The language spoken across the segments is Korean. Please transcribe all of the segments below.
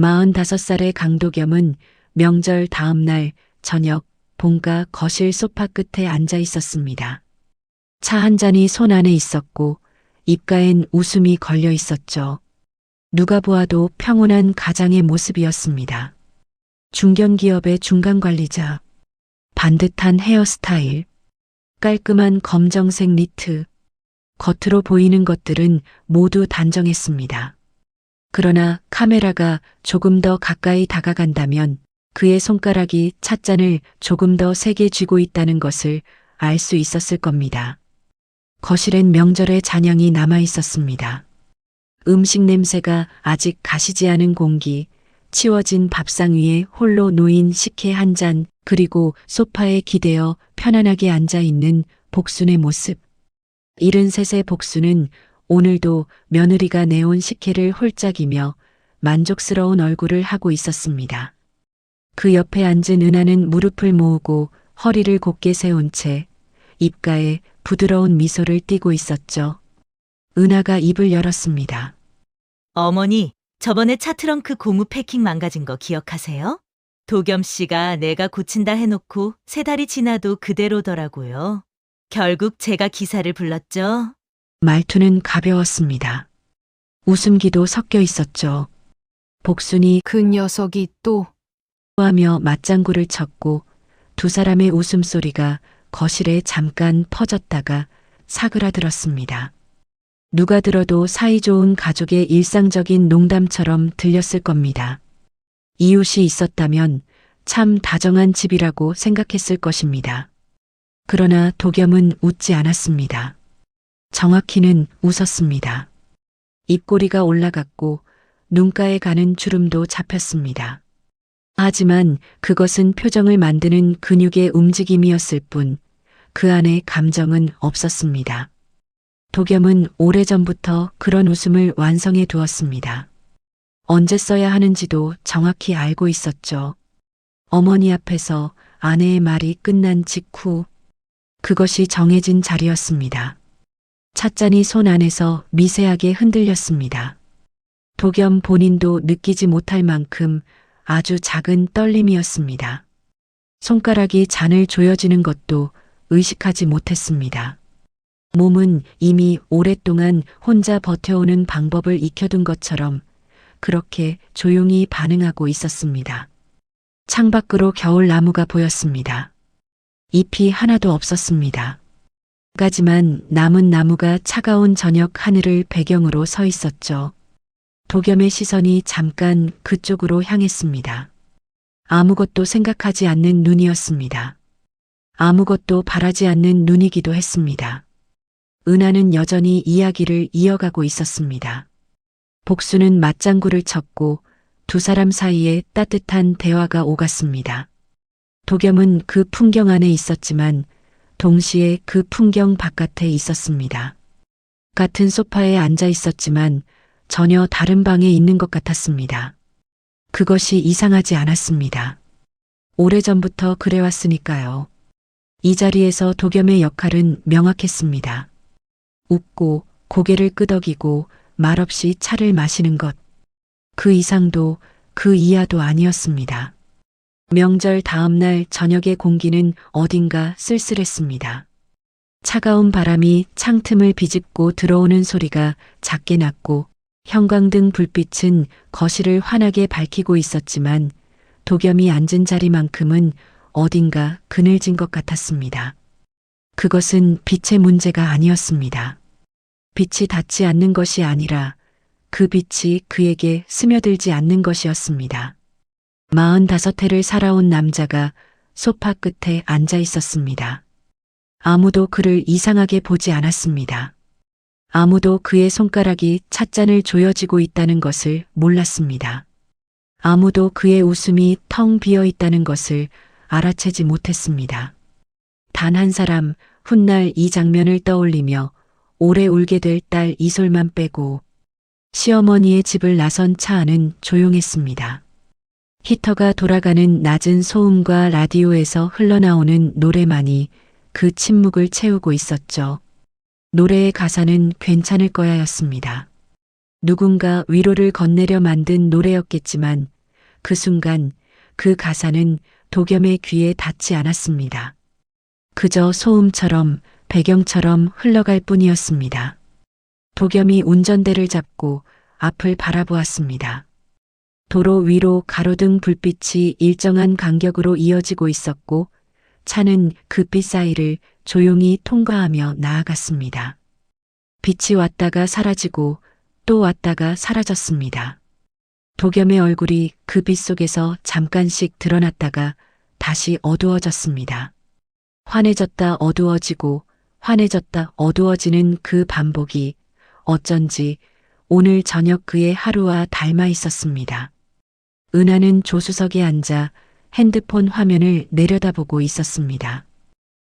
45살의 강도겸은 명절 다음 날 저녁 본가 거실 소파 끝에 앉아 있었습니다. 차 한 잔이 손 안에 있었고 입가엔 웃음이 걸려 있었죠. 누가 보아도 평온한 가장의 모습이었습니다. 중견기업의 중간 관리자, 반듯한 헤어스타일, 깔끔한 검정색 니트, 겉으로 보이는 것들은 모두 단정했습니다. 그러나 카메라가 조금 더 가까이 다가간다면 그의 손가락이 찻잔을 조금 더 세게 쥐고 있다는 것을 알 수 있었을 겁니다. 거실엔 명절의 잔향이 남아 있었습니다. 음식 냄새가 아직 가시지 않은 공기, 치워진 밥상 위에 홀로 놓인 식혜 한 잔, 그리고 소파에 기대어 편안하게 앉아 있는 복순의 모습. 73의 복순은 오늘도 며느리가 내온 식혜를 홀짝이며 만족스러운 얼굴을 하고 있었습니다. 그 옆에 앉은 은하는 무릎을 모으고 허리를 곧게 세운 채 입가에 부드러운 미소를 띠고 있었죠. 은하가 입을 열었습니다. 어머니, 저번에 차 트렁크 고무 패킹 망가진 거 기억하세요? 도겸 씨가 내가 고친다 해놓고 3달이 지나도 그대로더라고요. 결국 제가 기사를 불렀죠. 말투는 가벼웠습니다. 웃음기도 섞여 있었죠. 복순이 그 녀석이 또 하며 맞장구를 쳤고 두 사람의 웃음소리가 거실에 잠깐 퍼졌다가 사그라들었습니다. 누가 들어도 사이좋은 가족의 일상적인 농담처럼 들렸을 겁니다. 이웃이 있었다면 참 다정한 집이라고 생각했을 것입니다. 그러나 도겸은 웃지 않았습니다. 정확히는 웃었습니다. 입꼬리가 올라갔고 눈가에 가는 주름도 잡혔습니다. 하지만 그것은 표정을 만드는 근육의 움직임이었을 뿐 그 안에 감정은 없었습니다. 도겸은 오래전부터 그런 웃음을 완성해 두었습니다. 언제 써야 하는지도 정확히 알고 있었죠. 어머니 앞에서 아내의 말이 끝난 직후 그것이 정해진 자리였습니다. 찻잔이 손 안에서 미세하게 흔들렸습니다. 도겸 본인도 느끼지 못할 만큼 아주 작은 떨림이었습니다. 손가락이 잔을 조여지는 것도 의식하지 못했습니다. 몸은 이미 오랫동안 혼자 버텨오는 방법을 익혀둔 것처럼 그렇게 조용히 반응하고 있었습니다. 창밖으로 겨울 나무가 보였습니다. 잎이 하나도 없었습니다. 하지만 남은 나무가 차가운 저녁 하늘을 배경으로 서 있었죠. 도겸의 시선이 잠깐 그쪽으로 향했습니다. 아무것도 생각하지 않는 눈이었습니다. 아무것도 바라지 않는 눈이기도 했습니다. 은하는 여전히 이야기를 이어가고 있었습니다. 복수는 맞장구를 쳤고 두 사람 사이에 따뜻한 대화가 오갔습니다. 도겸은 그 풍경 안에 있었지만 동시에 그 풍경 바깥에 있었습니다. 같은 소파에 앉아 있었지만 전혀 다른 방에 있는 것 같았습니다. 그것이 이상하지 않았습니다. 오래전부터 그래왔으니까요. 이 자리에서 도겸의 역할은 명확했습니다. 웃고 고개를 끄덕이고 말없이 차를 마시는 것. 그 이상도 그 이하도 아니었습니다. 명절 다음 날 저녁의 공기는 어딘가 쓸쓸했습니다. 차가운 바람이 창틈을 비집고 들어오는 소리가 작게 났고 형광등 불빛은 거실을 환하게 밝히고 있었지만 도겸이 앉은 자리만큼은 어딘가 그늘진 것 같았습니다. 그것은 빛의 문제가 아니었습니다. 빛이 닿지 않는 것이 아니라 그 빛이 그에게 스며들지 않는 것이었습니다. 45해를 살아온 남자가 소파 끝에 앉아 있었습니다. 아무도 그를 이상하게 보지 않았습니다. 아무도 그의 손가락이 찻잔을 조여지고 있다는 것을 몰랐습니다. 아무도 그의 웃음이 텅 비어 있다는 것을 알아채지 못했습니다. 단 한 사람 훗날 이 장면을 떠올리며 오래 울게 될 딸 이솔만 빼고 시어머니의 집을 나선 차 안은 조용했습니다. 히터가 돌아가는 낮은 소음과 라디오에서 흘러나오는 노래만이 그 침묵을 채우고 있었죠. 노래의 가사는 괜찮을 거야였습니다. 누군가 위로를 건네려 만든 노래였겠지만 그 순간 그 가사는 도겸의 귀에 닿지 않았습니다. 그저 소음처럼 배경처럼 흘러갈 뿐이었습니다. 도겸이 운전대를 잡고 앞을 바라보았습니다. 도로 위로 가로등 불빛이 일정한 간격으로 이어지고 있었고 차는 그 빛 사이를 조용히 통과하며 나아갔습니다. 빛이 왔다가 사라지고 또 왔다가 사라졌습니다. 도겸의 얼굴이 그 빛 속에서 잠깐씩 드러났다가 다시 어두워졌습니다. 환해졌다 어두워지고 환해졌다 어두워지는 그 반복이 어쩐지 오늘 저녁 그의 하루와 닮아 있었습니다. 은하는 조수석에 앉아 핸드폰 화면을 내려다보고 있었습니다.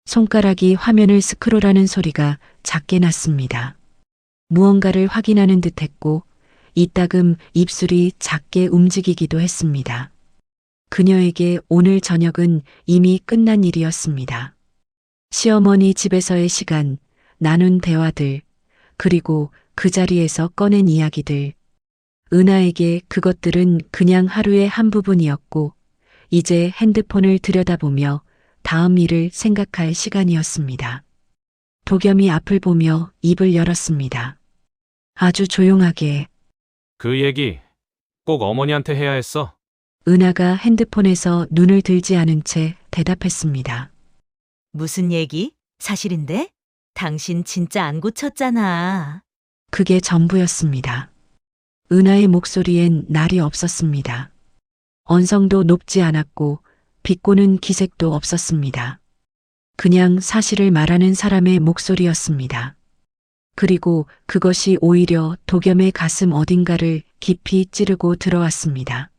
손가락이 화면을 스크롤하는 소리가 작게 났습니다. 무언가를 확인하는 듯 했고 이따금 입술이 작게 움직이기도 했습니다. 그녀에게 오늘 저녁은 이미 끝난 일이었습니다. 시어머니 집에서의 시간, 나눈 대화들, 그리고 그 자리에서 꺼낸 이야기들. 은하에게 그것들은 그냥 하루의 한 부분이었고 이제 핸드폰을 들여다보며 다음 일을 생각할 시간이었습니다. 도겸이 앞을 보며 입을 열었습니다. 아주 조용하게. 그 얘기 꼭 어머니한테 해야 했어. 은하가 핸드폰에서 눈을 들지 않은 채 대답했습니다. 무슨 얘기? 사실인데? 당신 진짜 안 고쳤잖아. 그게 전부였습니다. 은하의 목소리엔 날이 없었습니다. 언성도 높지 않았고 비꼬는 기색도 없었습니다. 그냥 사실을 말하는 사람의 목소리였습니다. 그리고 그것이 오히려 도겸의 가슴 어딘가를 깊이 찌르고 들어왔습니다.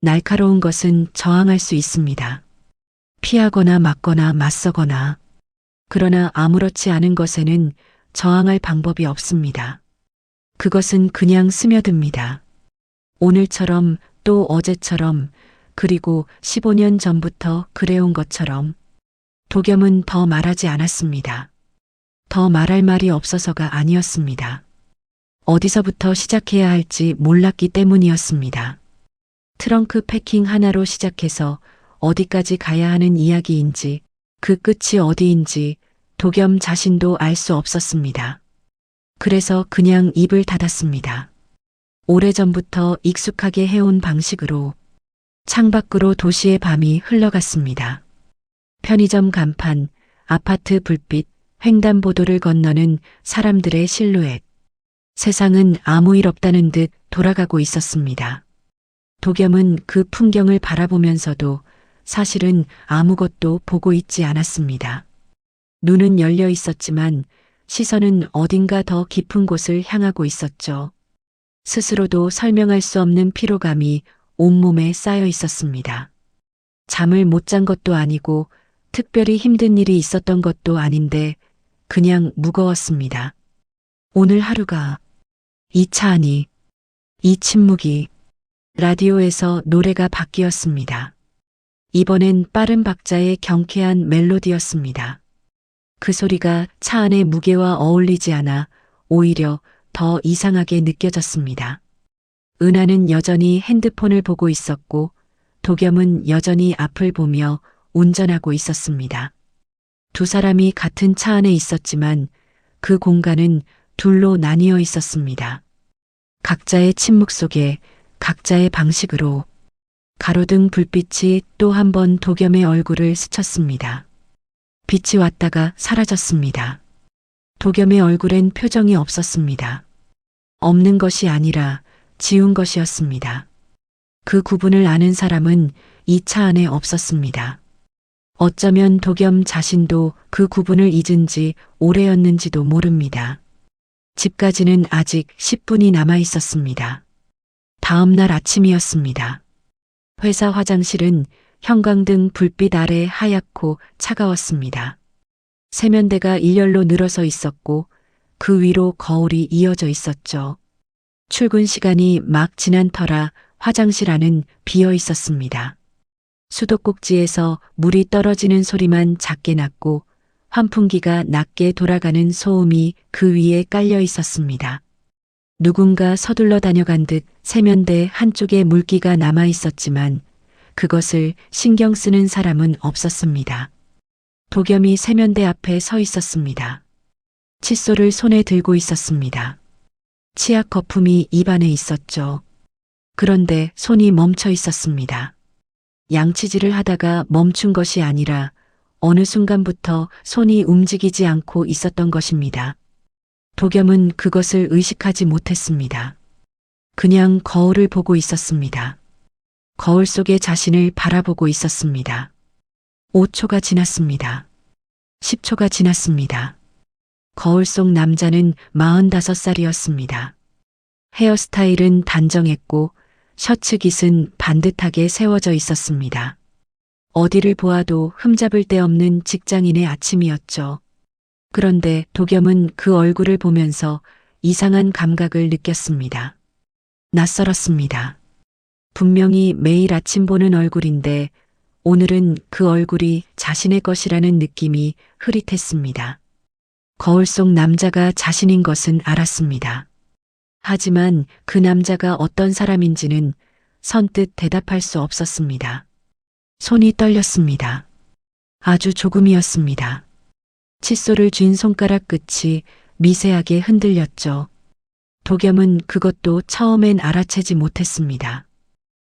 날카로운 것은 저항할 수 있습니다. 피하거나 막거나 맞서거나. 그러나 아무렇지 않은 것에는 저항할 방법이 없습니다. 그것은 그냥 스며듭니다. 오늘처럼 또 어제처럼 그리고 15년 전부터 그래온 것처럼. 도겸은 더 말하지 않았습니다. 더 말할 말이 없어서가 아니었습니다. 어디서부터 시작해야 할지 몰랐기 때문이었습니다. 트렁크 패킹 하나로 시작해서 어디까지 가야 하는 이야기인지 그 끝이 어디인지 도겸 자신도 알 수 없었습니다. 그래서 그냥 입을 닫았습니다. 오래전부터 익숙하게 해온 방식으로 창밖으로 도시의 밤이 흘러갔습니다. 편의점 간판, 아파트 불빛, 횡단보도를 건너는 사람들의 실루엣. 세상은 아무 일 없다는 듯 돌아가고 있었습니다. 도겸은 그 풍경을 바라보면서도 사실은 아무것도 보고 있지 않았습니다. 눈은 열려 있었지만 시선은 어딘가 더 깊은 곳을 향하고 있었죠. 스스로도 설명할 수 없는 피로감이 온몸에 쌓여 있었습니다. 잠을 못 잔 것도 아니고 특별히 힘든 일이 있었던 것도 아닌데 그냥 무거웠습니다. 오늘 하루가, 이 차 안이, 이 침묵이. 라디오에서 노래가 바뀌었습니다. 이번엔 빠른 박자의 경쾌한 멜로디였습니다. 그 소리가 차 안의 무게와 어울리지 않아 오히려 더 이상하게 느껴졌습니다. 은하는 여전히 핸드폰을 보고 있었고 도겸은 여전히 앞을 보며 운전하고 있었습니다. 두 사람이 같은 차 안에 있었지만 그 공간은 둘로 나뉘어 있었습니다. 각자의 침묵 속에 각자의 방식으로. 가로등 불빛이 또 한 번 도겸의 얼굴을 스쳤습니다. 빛이 왔다가 사라졌습니다. 도겸의 얼굴엔 표정이 없었습니다. 없는 것이 아니라 지운 것이었습니다. 그 구분을 아는 사람은 이 차 안에 없었습니다. 어쩌면 도겸 자신도 그 구분을 잊은 지 오래였는지도 모릅니다. 집까지는 아직 10분이 남아 있었습니다. 다음 날 아침이었습니다. 회사 화장실은 형광등 불빛 아래 하얗고 차가웠습니다. 세면대가 일렬로 늘어서 있었고 그 위로 거울이 이어져 있었죠. 출근 시간이 막 지난 터라 화장실 안은 비어 있었습니다. 수도꼭지에서 물이 떨어지는 소리만 작게 났고 환풍기가 낮게 돌아가는 소음이 그 위에 깔려 있었습니다. 누군가 서둘러 다녀간 듯 세면대 한쪽에 물기가 남아 있었지만 그것을 신경 쓰는 사람은 없었습니다. 도겸이 세면대 앞에 서 있었습니다. 칫솔을 손에 들고 있었습니다. 치약 거품이 입안에 있었죠. 그런데 손이 멈춰 있었습니다. 양치질을 하다가 멈춘 것이 아니라 어느 순간부터 손이 움직이지 않고 있었던 것입니다. 도겸은 그것을 의식하지 못했습니다. 그냥 거울을 보고 있었습니다. 거울 속의 자신을 바라보고 있었습니다. 5초가 지났습니다. 10초가 지났습니다. 거울 속 남자는 45살이었습니다. 헤어스타일은 단정했고 셔츠 깃은 반듯하게 세워져 있었습니다. 어디를 보아도 흠잡을 데 없는 직장인의 아침이었죠. 그런데 도겸은 그 얼굴을 보면서 이상한 감각을 느꼈습니다. 낯설었습니다. 분명히 매일 아침 보는 얼굴인데 오늘은 그 얼굴이 자신의 것이라는 느낌이 흐릿했습니다. 거울 속 남자가 자신인 것은 알았습니다. 하지만 그 남자가 어떤 사람인지는 선뜻 대답할 수 없었습니다. 손이 떨렸습니다. 아주 조금이었습니다. 칫솔을 쥔 손가락 끝이 미세하게 흔들렸죠. 도겸은 그것도 처음엔 알아채지 못했습니다.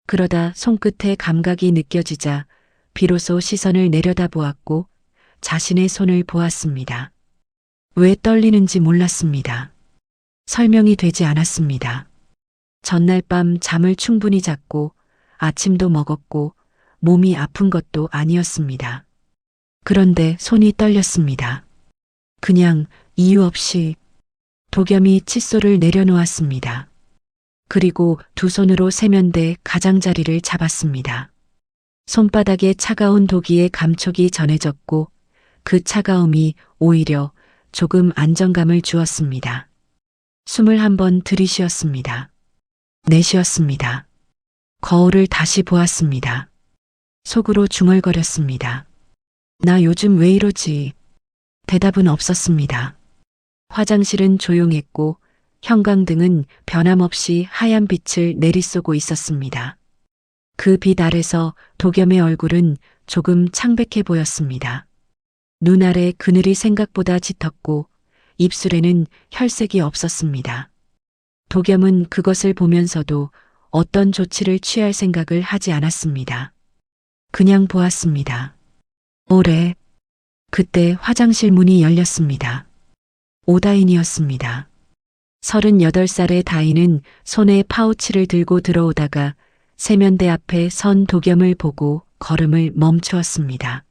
그러다 손끝에 감각이 느껴지자 비로소 시선을 내려다보았고 자신의 손을 보았습니다. 왜 떨리는지 몰랐습니다. 설명이 되지 않았습니다. 전날 밤 잠을 충분히 잤고 아침도 먹었고 몸이 아픈 것도 아니었습니다. 그런데 손이 떨렸습니다. 그냥 이유 없이. 도겸이 칫솔을 내려놓았습니다. 그리고 두 손으로 세면대 가장자리를 잡았습니다. 손바닥에 차가운 도기의 감촉이 전해졌고 그 차가움이 오히려 조금 안정감을 주었습니다. 숨을 한번 들이쉬었습니다. 내쉬었습니다. 거울을 다시 보았습니다. 속으로 중얼거렸습니다. 나 요즘 왜 이러지? 대답은 없었습니다. 화장실은 조용했고 형광등은 변함없이 하얀 빛을 내리쏘고 있었습니다. 그 빛 아래서 도겸의 얼굴은 조금 창백해 보였습니다. 눈 아래 그늘이 생각보다 짙었고 입술에는 혈색이 없었습니다. 도겸은 그것을 보면서도 어떤 조치를 취할 생각을 하지 않았습니다. 그냥 보았습니다. 오래. 그때 화장실 문이 열렸습니다. 오다인이었습니다. 38살의 다인은 손에 파우치를 들고 들어오다가 세면대 앞에 선 도겸을 보고 걸음을 멈추었습니다.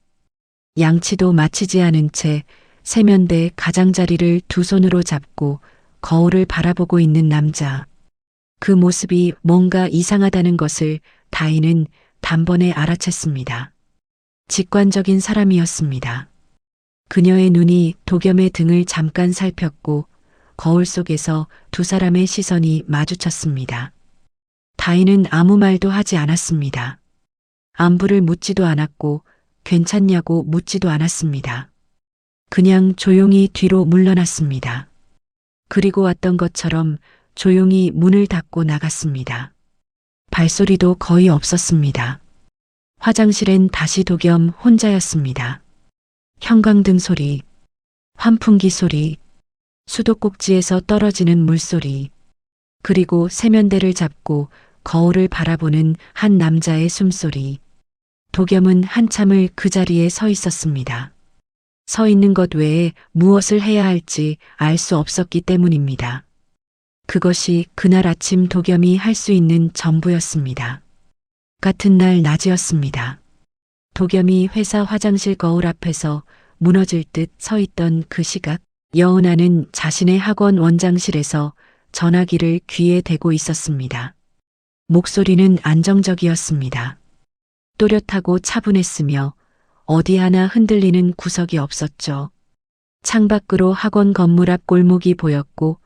양치도 마치지 않은 채 세면대 가장자리를 두 손으로 잡고 거울을 바라보고 있는 남자. 그 모습이 뭔가 이상하다는 것을 다인은 단번에 알아챘습니다. 직관적인 사람이었습니다. 그녀의 눈이 도겸의 등을 잠깐 살폈고 거울 속에서 두 사람의 시선이 마주쳤습니다. 다인은 아무 말도 하지 않았습니다. 안부를 묻지도 않았고 괜찮냐고 묻지도 않았습니다. 그냥 조용히 뒤로 물러났습니다. 그리고 왔던 것처럼 조용히 문을 닫고 나갔습니다. 발소리도 거의 없었습니다. 화장실엔 다시 도겸 혼자였습니다. 형광등 소리, 환풍기 소리, 수도꼭지에서 떨어지는 물소리, 그리고 세면대를 잡고 거울을 바라보는 한 남자의 숨소리. 도겸은 한참을 그 자리에 서 있었습니다. 서 있는 것 외에 무엇을 해야 할지 알 수 없었기 때문입니다. 그것이 그날 아침 도겸이 할 수 있는 전부였습니다. 같은 날 낮이었습니다. 도겸이 회사 화장실 거울 앞에서 무너질 듯 서 있던 그 시각, 여은아는 자신의 학원 원장실에서 전화기를 귀에 대고 있었습니다. 목소리는 안정적이었습니다. 또렷하고 차분했으며 어디 하나 흔들리는 구석이 없었죠. 창밖으로 학원 건물 앞 골목이 보였고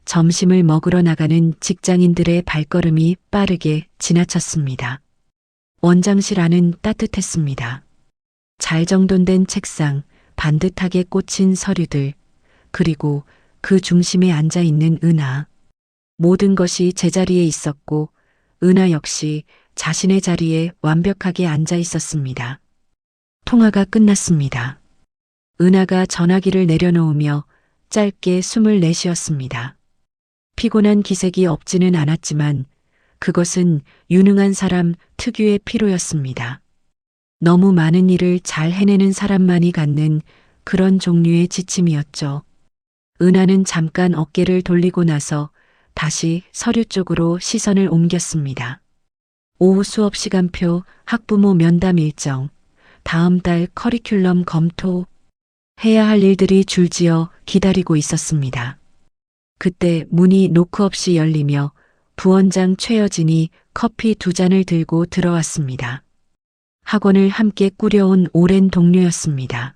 점심을 먹으러 나가는 직장인들의 발걸음이 빠르게 지나쳤습니다. 원장실 안은 따뜻했습니다. 잘 정돈된 책상, 반듯하게 꽂힌 서류들, 그리고 그 중심에 앉아 있는 은하. 모든 것이 제자리에 있었고 은하 역시 자신의 자리에 완벽하게 앉아 있었습니다. 통화가 끝났습니다. 은하가 전화기를 내려놓으며 짧게 숨을 내쉬었습니다. 피곤한 기색이 없지는 않았지만 그것은 유능한 사람 특유의 피로였습니다. 너무 많은 일을 잘 해내는 사람만이 갖는 그런 종류의 지침이었죠. 은하는 잠깐 어깨를 돌리고 나서 다시 서류 쪽으로 시선을 옮겼습니다. 오후 수업 시간표, 학부모 면담 일정, 다음 달 커리큘럼 검토, 해야 할 일들이 줄지어 기다리고 있었습니다. 그때 문이 노크 없이 열리며 부원장 최여진이 커피 2잔을 들고 들어왔습니다. 학원을 함께 꾸려온 오랜 동료였습니다.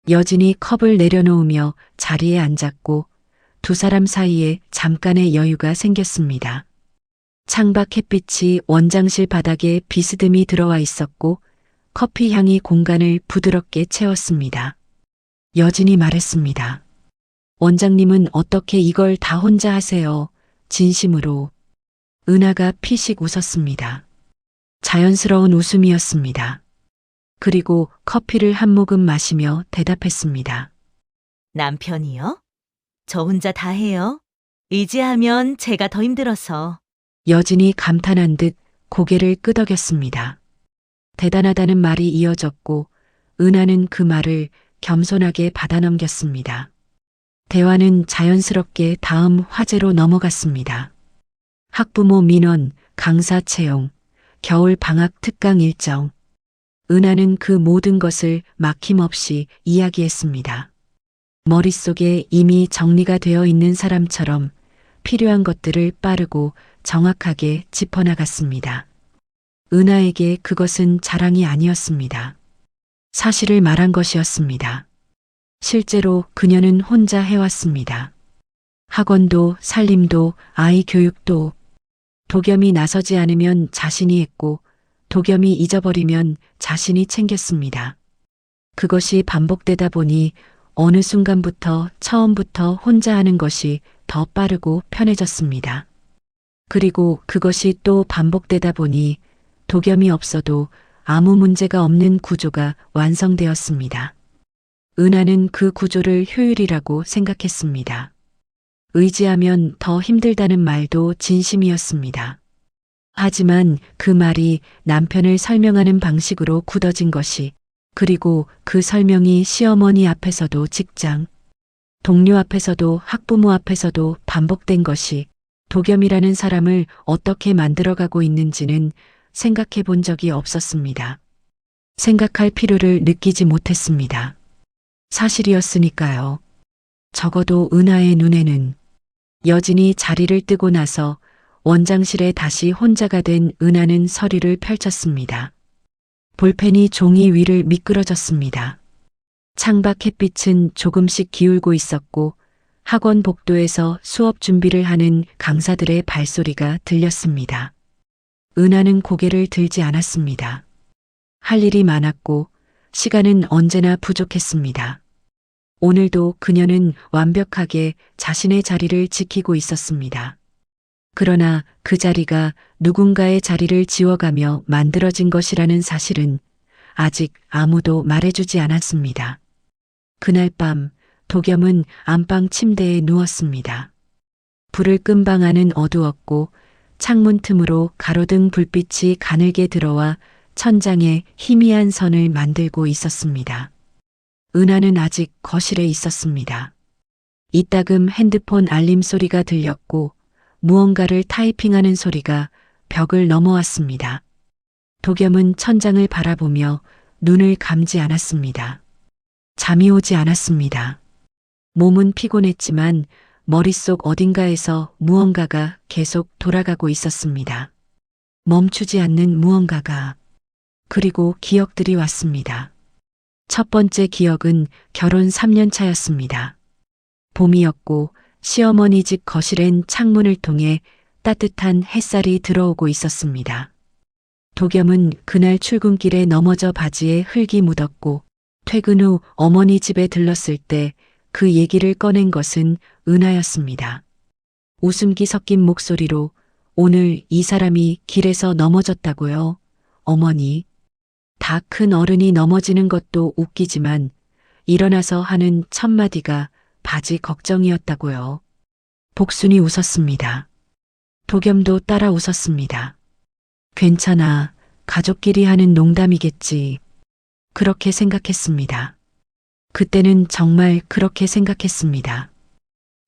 여진이 컵을 내려놓으며 자리에 앉았고 두 사람 사이에 잠깐의 여유가 생겼습니다. 창밖 햇빛이 원장실 바닥에 비스듬히 들어와 있었고 커피 향이 공간을 부드럽게 채웠습니다. 여진이 말했습니다. 원장님은 어떻게 이걸 다 혼자 하세요? 진심으로. 은하가 피식 웃었습니다. 자연스러운 웃음이었습니다. 그리고 커피를 한 모금 마시며 대답했습니다. 남편이요? 저 혼자 다 해요. 의지하면 제가 더 힘들어서. 여진이 감탄한 듯 고개를 끄덕였습니다. 대단하다는 말이 이어졌고 은하는 그 말을 겸손하게 받아넘겼습니다. 대화는 자연스럽게 다음 화제로 넘어갔습니다. 학부모 민원, 강사 채용, 겨울 방학 특강 일정. 은하는 그 모든 것을 막힘없이 이야기했습니다. 머릿속에 이미 정리가 되어 있는 사람처럼 필요한 것들을 빠르고 정확하게 짚어나갔습니다. 은하에게 그것은 자랑이 아니었습니다. 사실을 말한 것이었습니다. 실제로 그녀는 혼자 해왔습니다. 학원도 살림도 아이 교육도 도겸이 나서지 않으면 자신이 했고 도겸이 잊어버리면 자신이 챙겼습니다. 그것이 반복되다 보니 어느 순간부터 처음부터 혼자 하는 것이 더 빠르고 편해졌습니다. 그리고 그것이 또 반복되다 보니 도겸이 없어도 아무 문제가 없는 구조가 완성되었습니다. 은하는 그 구조를 효율이라고 생각했습니다. 의지하면 더 힘들다는 말도 진심이었습니다. 하지만 그 말이 남편을 설명하는 방식으로 굳어진 것이, 그리고 그 설명이 시어머니 앞에서도 직장, 동료 앞에서도 학부모 앞에서도 반복된 것이 도겸이라는 사람을 어떻게 만들어가고 있는지는 생각해 본 적이 없었습니다. 생각할 필요를 느끼지 못했습니다. 사실이었으니까요. 적어도 은하의 눈에는. 여진이 자리를 뜨고 나서 원장실에 다시 혼자가 된 은하는 서류를 펼쳤습니다. 볼펜이 종이 위를 미끄러졌습니다. 창밖 햇빛은 조금씩 기울고 있었고 학원 복도에서 수업 준비를 하는 강사들의 발소리가 들렸습니다. 은하는 고개를 들지 않았습니다. 할 일이 많았고 시간은 언제나 부족했습니다. 오늘도 그녀는 완벽하게 자신의 자리를 지키고 있었습니다. 그러나 그 자리가 누군가의 자리를 지워가며 만들어진 것이라는 사실은 아직 아무도 말해주지 않았습니다. 그날 밤 도겸은 안방 침대에 누웠습니다. 불을 끈 방 안은 어두웠고 창문 틈으로 가로등 불빛이 가늘게 들어와 천장에 희미한 선을 만들고 있었습니다. 은하는 아직 거실에 있었습니다. 이따금 핸드폰 알림 소리가 들렸고 무언가를 타이핑하는 소리가 벽을 넘어왔습니다. 도겸은 천장을 바라보며 눈을 감지 않았습니다. 잠이 오지 않았습니다. 몸은 피곤했지만 머릿속 어딘가에서 무언가가 계속 돌아가고 있었습니다. 멈추지 않는 무언가가. 그리고 기억들이 왔습니다. 첫 번째 기억은 결혼 3년 차였습니다. 봄이었고 시어머니 집 거실엔 창문을 통해 따뜻한 햇살이 들어오고 있었습니다. 도겸은 그날 출근길에 넘어져 바지에 흙이 묻었고 퇴근 후 어머니 집에 들렀을 때 그 얘기를 꺼낸 것은 은하였습니다. 웃음기 섞인 목소리로 오늘 이 사람이 길에서 넘어졌다고요. 어머니. 다 큰 어른이 넘어지는 것도 웃기지만 일어나서 하는 첫마디가 바지 걱정이었다고요. 복순이 웃었습니다. 도겸도 따라 웃었습니다. 괜찮아. 가족끼리 하는 농담이겠지. 그렇게 생각했습니다. 그때는 정말 그렇게 생각했습니다.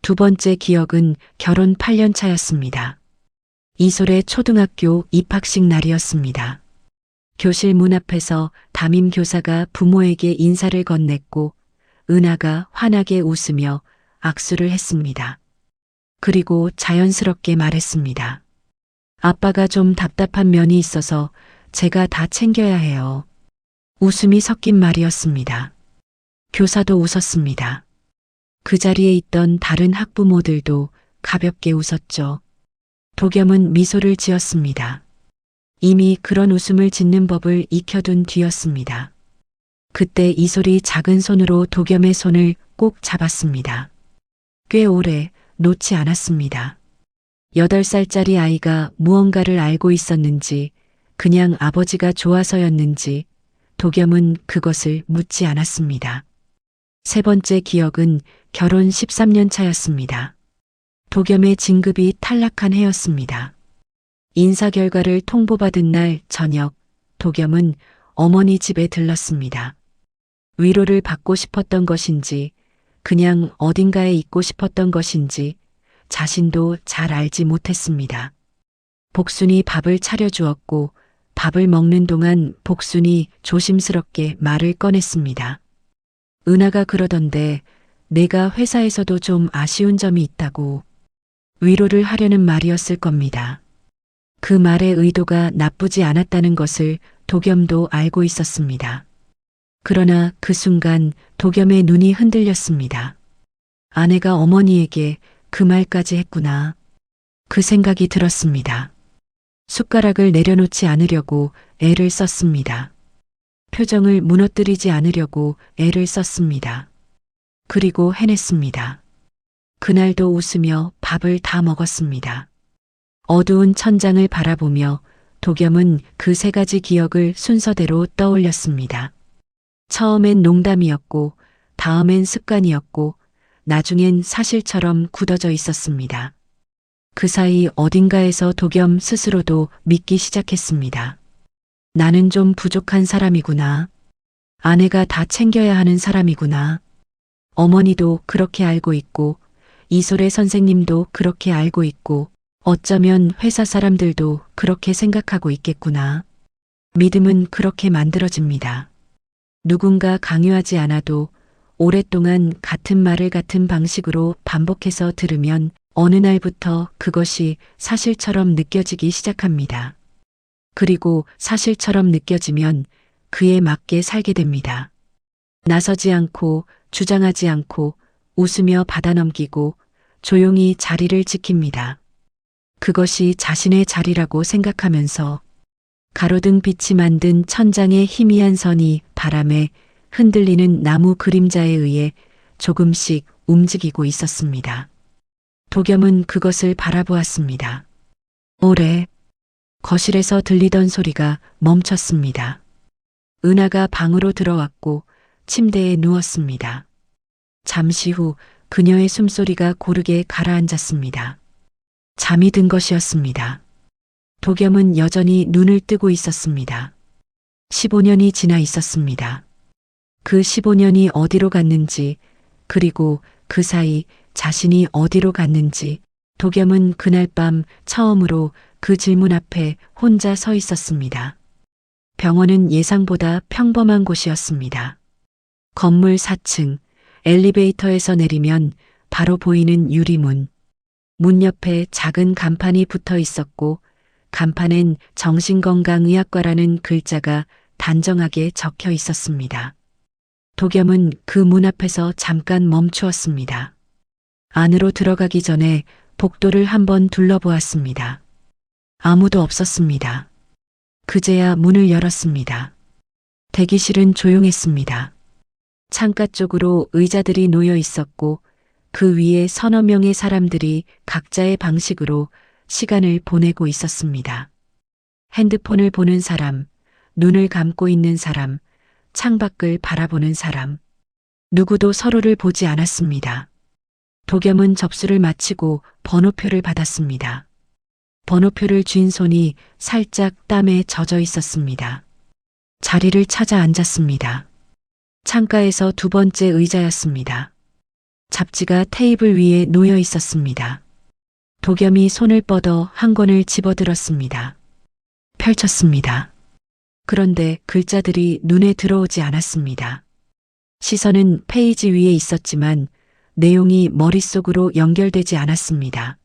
두 번째 기억은 결혼 8년 차였습니다. 이솔의 초등학교 입학식 날이었습니다. 교실 문 앞에서 담임 교사가 부모에게 인사를 건넸고 은하가 환하게 웃으며 악수를 했습니다. 그리고 자연스럽게 말했습니다. 아빠가 좀 답답한 면이 있어서 제가 다 챙겨야 해요. 웃음이 섞인 말이었습니다. 교사도 웃었습니다. 그 자리에 있던 다른 학부모들도 가볍게 웃었죠. 도겸은 미소를 지었습니다. 이미 그런 웃음을 짓는 법을 익혀둔 뒤였습니다. 그때 이솔이 작은 손으로 도겸의 손을 꼭 잡았습니다. 꽤 오래 놓지 않았습니다. 8살짜리 아이가 무언가를 알고 있었는지 그냥 아버지가 좋아서였는지 도겸은 그것을 묻지 않았습니다. 세 번째 기억은 결혼 13년 차였습니다. 도겸의 진급이 탈락한 해였습니다. 인사 결과를 통보받은 날 저녁 도겸은 어머니 집에 들렀습니다. 위로를 받고 싶었던 것인지 그냥 어딘가에 있고 싶었던 것인지 자신도 잘 알지 못했습니다. 복순이 밥을 차려주었고 밥을 먹는 동안 복순이 조심스럽게 말을 꺼냈습니다. 은하가 그러던데 내가 회사에서도 좀 아쉬운 점이 있다고. 위로를 하려는 말이었을 겁니다. 그 말의 의도가 나쁘지 않았다는 것을 도겸도 알고 있었습니다. 그러나 그 순간 도겸의 눈이 흔들렸습니다. 아내가 어머니에게 그 말까지 했구나. 그 생각이 들었습니다. 숟가락을 내려놓지 않으려고 애를 썼습니다. 표정을 무너뜨리지 않으려고 애를 썼습니다. 그리고 해냈습니다. 그날도 웃으며 밥을 다 먹었습니다. 어두운 천장을 바라보며 도겸은 그 3가지 기억을 순서대로 떠올렸습니다. 처음엔 농담이었고, 다음엔 습관이었고, 나중엔 사실처럼 굳어져 있었습니다. 그 사이 어딘가에서 도겸 스스로도 믿기 시작했습니다. 나는 좀 부족한 사람이구나. 아내가 다 챙겨야 하는 사람이구나. 어머니도 그렇게 알고 있고, 이솔의 선생님도 그렇게 알고 있고, 어쩌면 회사 사람들도 그렇게 생각하고 있겠구나. 믿음은 그렇게 만들어집니다. 누군가 강요하지 않아도 오랫동안 같은 말을 같은 방식으로 반복해서 들으면 어느 날부터 그것이 사실처럼 느껴지기 시작합니다. 그리고 사실처럼 느껴지면 그에 맞게 살게 됩니다. 나서지 않고 주장하지 않고 웃으며 받아넘기고 조용히 자리를 지킵니다. 그것이 자신의 자리라고 생각하면서 가로등 빛이 만든 천장의 희미한 선이 바람에 흔들리는 나무 그림자에 의해 조금씩 움직이고 있었습니다. 도겸은 그것을 바라보았습니다. 오래 거실에서 들리던 소리가 멈췄습니다. 은하가 방으로 들어왔고 침대에 누웠습니다. 잠시 후 그녀의 숨소리가 고르게 가라앉았습니다. 잠이 든 것이었습니다. 도겸은 여전히 눈을 뜨고 있었습니다. 15년이 지나 있었습니다. 그 15년이 어디로 갔는지, 그리고 그 사이 자신이 어디로 갔는지, 도겸은 그날 밤 처음으로 그 질문 앞에 혼자 서 있었습니다. 병원은 예상보다 평범한 곳이었습니다. 건물 4층, 엘리베이터에서 내리면 바로 보이는 유리문. 문 옆에 작은 간판이 붙어 있었고 간판엔 정신건강의학과라는 글자가 단정하게 적혀 있었습니다. 도겸은 그 문 앞에서 잠깐 멈추었습니다. 안으로 들어가기 전에 복도를 한번 둘러보았습니다. 아무도 없었습니다. 그제야 문을 열었습니다. 대기실은 조용했습니다. 창가 쪽으로 의자들이 놓여 있었고 그 위에 서너 명의 사람들이 각자의 방식으로 시간을 보내고 있었습니다. 핸드폰을 보는 사람, 눈을 감고 있는 사람, 창밖을 바라보는 사람. 누구도 서로를 보지 않았습니다. 도겸은 접수를 마치고 번호표를 받았습니다. 번호표를 쥔 손이 살짝 땀에 젖어 있었습니다. 자리를 찾아 앉았습니다. 창가에서 두 번째 의자였습니다. 잡지가 테이블 위에 놓여 있었습니다. 도겸이 손을 뻗어 한 권을 집어들었습니다. 펼쳤습니다. 그런데 글자들이 눈에 들어오지 않았습니다. 시선은 페이지 위에 있었지만 내용이 머릿속으로 연결되지 않았습니다.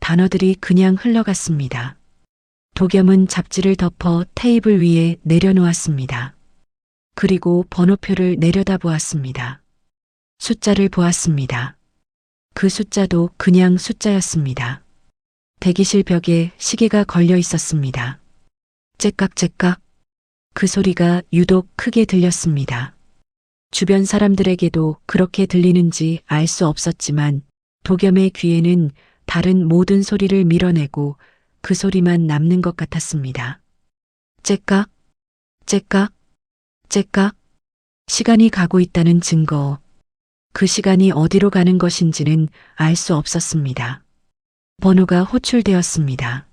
단어들이 그냥 흘러갔습니다. 도겸은 잡지를 덮어 테이블 위에 내려놓았습니다. 그리고 번호표를 내려다보았습니다. 숫자를 보았습니다. 그 숫자도 그냥 숫자였습니다. 대기실 벽에 시계가 걸려 있었습니다. 째깍째깍. 그 소리가 유독 크게 들렸습니다. 주변 사람들에게도 그렇게 들리는지 알 수 없었지만 도겸의 귀에는 다른 모든 소리를 밀어내고 그 소리만 남는 것 같았습니다. 째깍, 째깍, 째깍. 시간이 가고 있다는 증거. 그 시간이 어디로 가는 것인지는 알 수 없었습니다. 번호가 호출되었습니다.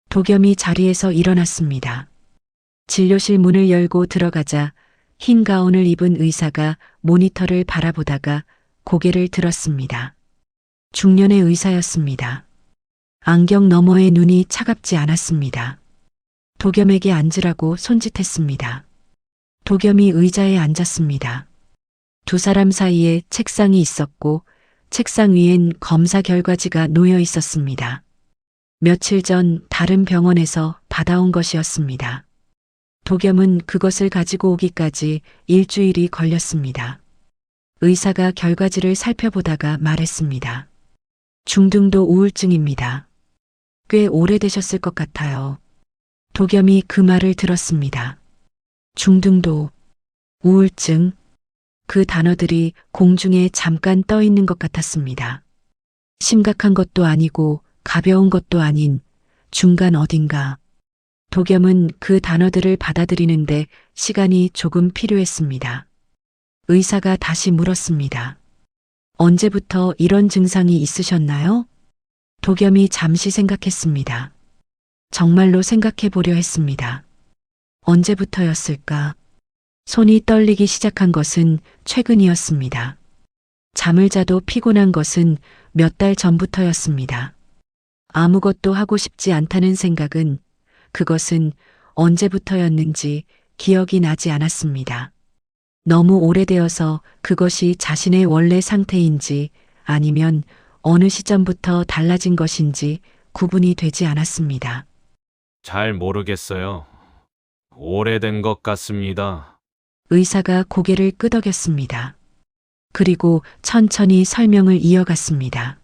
도겸이 자리에서 일어났습니다. 진료실 문을 열고 들어가자 흰 가운을 입은 의사가 모니터를 바라보다가 고개를 들었습니다. 중년의 의사였습니다. 안경 너머의 눈이 차갑지 않았습니다. 도겸에게 앉으라고 손짓했습니다. 도겸이 의자에 앉았습니다. 두 사람 사이에 책상이 있었고 책상 위엔 검사 결과지가 놓여 있었습니다. 며칠 전 다른 병원에서 받아온 것이었습니다. 도겸은 그것을 가지고 오기까지 일주일이 걸렸습니다. 의사가 결과지를 살펴보다가 말했습니다. 중등도 우울증입니다. 꽤 오래되셨을 것 같아요. 도겸이 그 말을 들었습니다. 중등도, 우울증, 그 단어들이 공중에 잠깐 떠 있는 것 같았습니다. 심각한 것도 아니고 가벼운 것도 아닌 중간 어딘가. 도겸은 그 단어들을 받아들이는데 시간이 조금 필요했습니다. 의사가 다시 물었습니다. 언제부터 이런 증상이 있으셨나요? 도겸이 잠시 생각했습니다. 정말로 생각해 보려 했습니다. 언제부터였을까? 손이 떨리기 시작한 것은 최근이었습니다. 잠을 자도 피곤한 것은 몇 달 전부터였습니다. 아무것도 하고 싶지 않다는 생각은 그것은 언제부터였는지 기억이 나지 않았습니다. 너무 오래되어서 그것이 자신의 원래 상태인지 아니면 어느 시점부터 달라진 것인지 구분이 되지 않았습니다. 잘 모르겠어요. 오래된 것 같습니다. 의사가 고개를 끄덕였습니다. 그리고 천천히 설명을 이어갔습니다.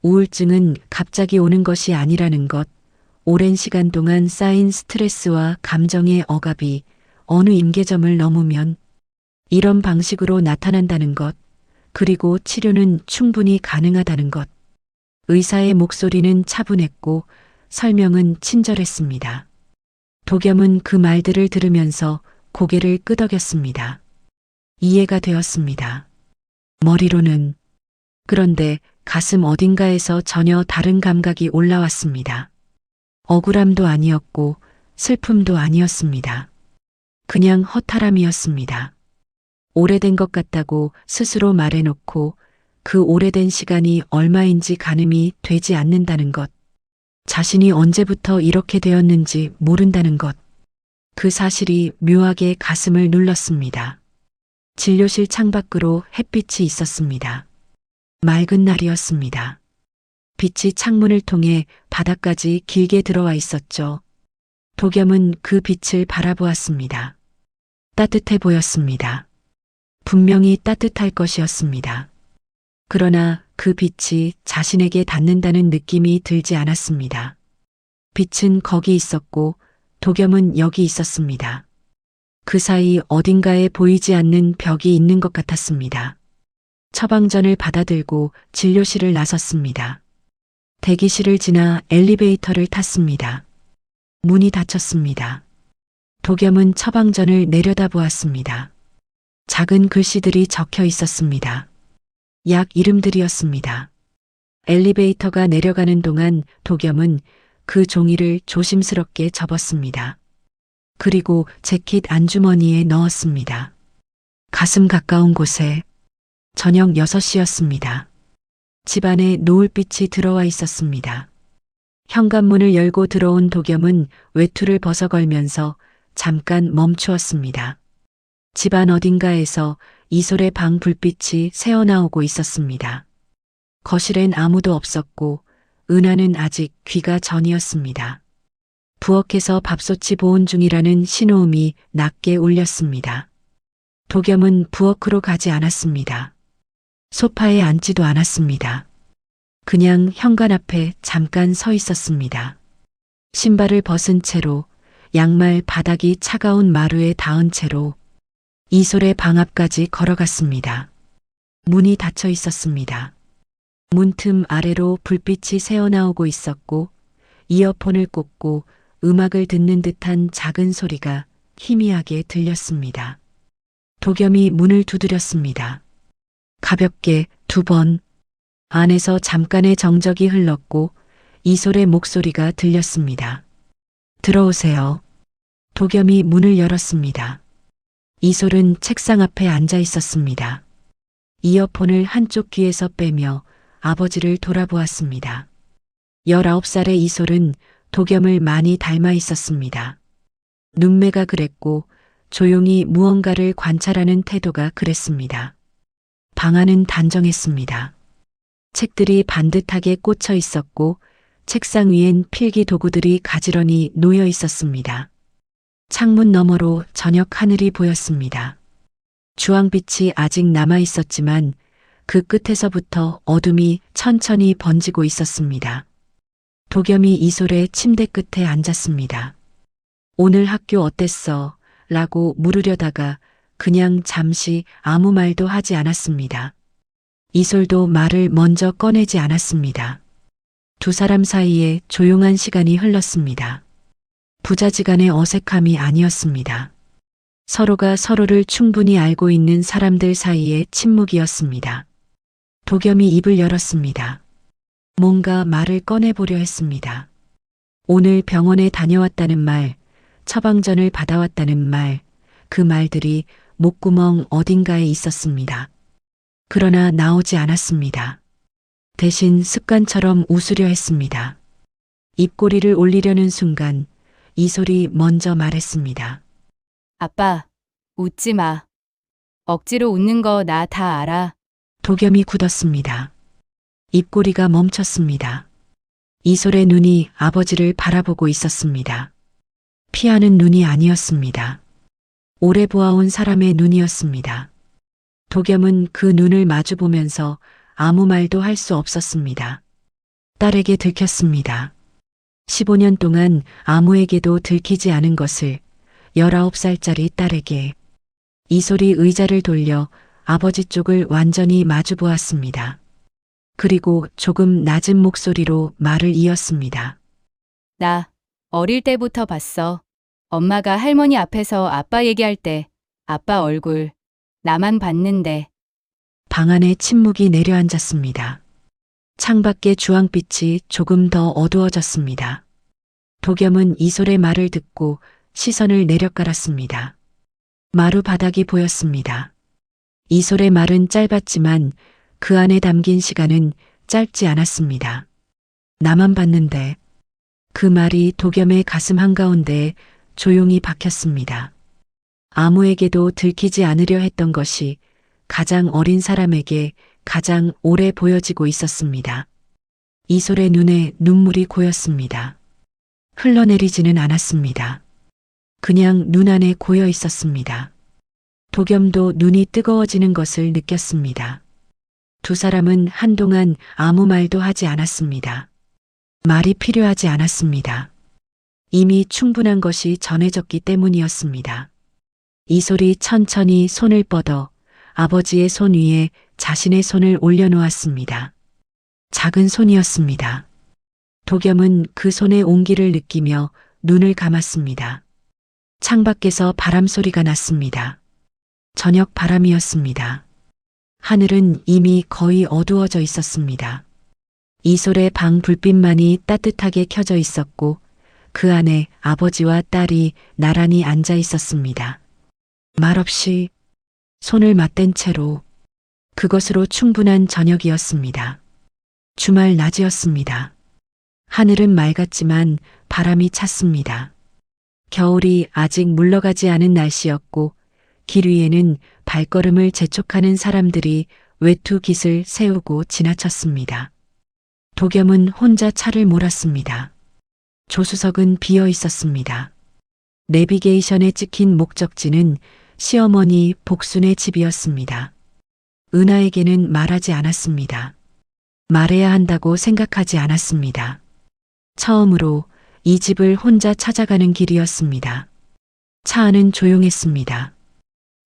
우울증은 갑자기 오는 것이 아니라는 것, 오랜 시간 동안 쌓인 스트레스와 감정의 억압이 어느 임계점을 넘으면 이런 방식으로 나타난다는 것, 그리고 치료는 충분히 가능하다는 것. 의사의 목소리는 차분했고 설명은 친절했습니다. 도겸은 그 말들을 들으면서 고개를 끄덕였습니다. 이해가 되었습니다. 머리로는. 그런데 가슴 어딘가에서 전혀 다른 감각이 올라왔습니다. 억울함도 아니었고 슬픔도 아니었습니다. 그냥 허탈함이었습니다. 오래된 것 같다고 스스로 말해놓고 그 오래된 시간이 얼마인지 가늠이 되지 않는다는 것. 자신이 언제부터 이렇게 되었는지 모른다는 것. 그 사실이 묘하게 가슴을 눌렀습니다. 진료실 창밖으로 햇빛이 있었습니다. 맑은 날이었습니다. 빛이 창문을 통해 바닥까지 길게 들어와 있었죠. 도겸은 그 빛을 바라보았습니다. 따뜻해 보였습니다. 분명히 따뜻할 것이었습니다. 그러나 그 빛이 자신에게 닿는다는 느낌이 들지 않았습니다. 빛은 거기 있었고 도겸은 여기 있었습니다. 그 사이 어딘가에 보이지 않는 벽이 있는 것 같았습니다. 처방전을 받아들고 진료실을 나섰습니다. 대기실을 지나 엘리베이터를 탔습니다. 문이 닫혔습니다. 도겸은 처방전을 내려다보았습니다. 작은 글씨들이 적혀 있었습니다. 약 이름들이었습니다. 엘리베이터가 내려가는 동안 도겸은 그 종이를 조심스럽게 접었습니다. 그리고 재킷 안주머니에 넣었습니다. 가슴 가까운 곳에 저녁 6시였습니다. 집안에 노을빛이 들어와 있었습니다. 현관문을 열고 들어온 도겸은 외투를 벗어걸면서 잠깐 멈추었습니다. 집안 어딘가에서 이솔의 방 불빛이 새어나오고 있었습니다. 거실엔 아무도 없었고 은하는 아직 귀가 전이었습니다. 부엌에서 밥솥이 보온 중이라는 신호음이 낮게 울렸습니다. 도겸은 부엌으로 가지 않았습니다. 소파에 앉지도 않았습니다. 그냥 현관 앞에 잠깐 서 있었습니다. 신발을 벗은 채로 양말 바닥이 차가운 마루에 닿은 채로 이솔의 방 앞까지 걸어갔습니다. 문이 닫혀 있었습니다. 문틈 아래로 불빛이 새어나오고 있었고 이어폰을 꽂고 음악을 듣는 듯한 작은 소리가 희미하게 들렸습니다. 도겸이 문을 두드렸습니다. 가볍게 2번. 안에서 잠깐의 정적이 흘렀고 이솔의 목소리가 들렸습니다. 들어오세요. 도겸이 문을 열었습니다. 이솔은 책상 앞에 앉아 있었습니다. 이어폰을 한쪽 귀에서 빼며 아버지를 돌아보았습니다. 19살의 이솔은 도겸을 많이 닮아 있었습니다. 눈매가 그랬고 조용히 무언가를 관찰하는 태도가 그랬습니다. 방 안은 단정했습니다. 책들이 반듯하게 꽂혀 있었고 책상 위엔 필기 도구들이 가지런히 놓여 있었습니다. 창문 너머로 저녁 하늘이 보였습니다. 주황빛이 아직 남아 있었지만 그 끝에서부터 어둠이 천천히 번지고 있었습니다. 도겸이 이솔의 침대 끝에 앉았습니다. 오늘 학교 어땠어? 라고 물으려다가 그냥 잠시 아무 말도 하지 않았습니다. 이솔도 말을 먼저 꺼내지 않았습니다. 두 사람 사이에 조용한 시간이 흘렀습니다. 부자지간의 어색함이 아니었습니다. 서로가 서로를 충분히 알고 있는 사람들 사이의 침묵이었습니다. 도겸이 입을 열었습니다. 뭔가 말을 꺼내보려 했습니다. 오늘 병원에 다녀왔다는 말, 처방전을 받아왔다는 말, 그 말들이 목구멍 어딘가에 있었습니다. 그러나 나오지 않았습니다. 대신 습관처럼 웃으려 했습니다. 입꼬리를 올리려는 순간 이솔이 먼저 말했습니다. 아빠, 웃지 마. 억지로 웃는 거 나 다 알아. 도겸이 굳었습니다. 입꼬리가 멈췄습니다. 이솔의 눈이 아버지를 바라보고 있었습니다. 피하는 눈이 아니었습니다. 오래 보아온 사람의 눈이었습니다. 도겸은 그 눈을 마주보면서 아무 말도 할 수 없었습니다. 딸에게 들켰습니다. 15년 동안 아무에게도 들키지 않은 것을 19살짜리 딸에게. 이솔이 의자를 돌려 아버지 쪽을 완전히 마주보았습니다. 그리고 조금 낮은 목소리로 말을 이었습니다. 나 어릴 때부터 봤어. 엄마가 할머니 앞에서 아빠 얘기할 때 아빠 얼굴 나만 봤는데. 방 안에 침묵이 내려앉았습니다. 창밖의 주황빛이 조금 더 어두워졌습니다. 도겸은 이솔의 말을 듣고 시선을 내려깔았습니다. 마루 바닥이 보였습니다. 이솔의 말은 짧았지만 그 안에 담긴 시간은 짧지 않았습니다. 나만 봤는데. 그 말이 도겸의 가슴 한가운데에 조용히 박혔습니다. 아무에게도 들키지 않으려 했던 것이 가장 어린 사람에게 가장 오래 보여지고 있었습니다. 이솔의 눈에 눈물이 고였습니다. 흘러내리지는 않았습니다. 그냥 눈 안에 고여 있었습니다. 도겸도 눈이 뜨거워지는 것을 느꼈습니다. 두 사람은 한동안 아무 말도 하지 않았습니다. 말이 필요하지 않았습니다. 이미 충분한 것이 전해졌기 때문이었습니다. 이솔이 천천히 손을 뻗어 아버지의 손 위에 자신의 손을 올려놓았습니다. 작은 손이었습니다. 도겸은 그 손의 온기를 느끼며 눈을 감았습니다. 창밖에서 바람 소리가 났습니다. 저녁 바람이었습니다. 하늘은 이미 거의 어두워져 있었습니다. 이솔의 방 불빛만이 따뜻하게 켜져 있었고 그 안에 아버지와 딸이 나란히 앉아 있었습니다. 말없이 손을 맞댄 채로 그것으로 충분한 저녁이었습니다. 주말 낮이었습니다. 하늘은 맑았지만 바람이 찼습니다. 겨울이 아직 물러가지 않은 날씨였고 길 위에는 발걸음을 재촉하는 사람들이 외투깃을 세우고 지나쳤습니다. 도겸은 혼자 차를 몰았습니다. 조수석은 비어 있었습니다. 내비게이션에 찍힌 목적지는 시어머니 복순의 집이었습니다. 은하에게는 말하지 않았습니다. 말해야 한다고 생각하지 않았습니다. 처음으로 이 집을 혼자 찾아가는 길이었습니다. 차 안은 조용했습니다.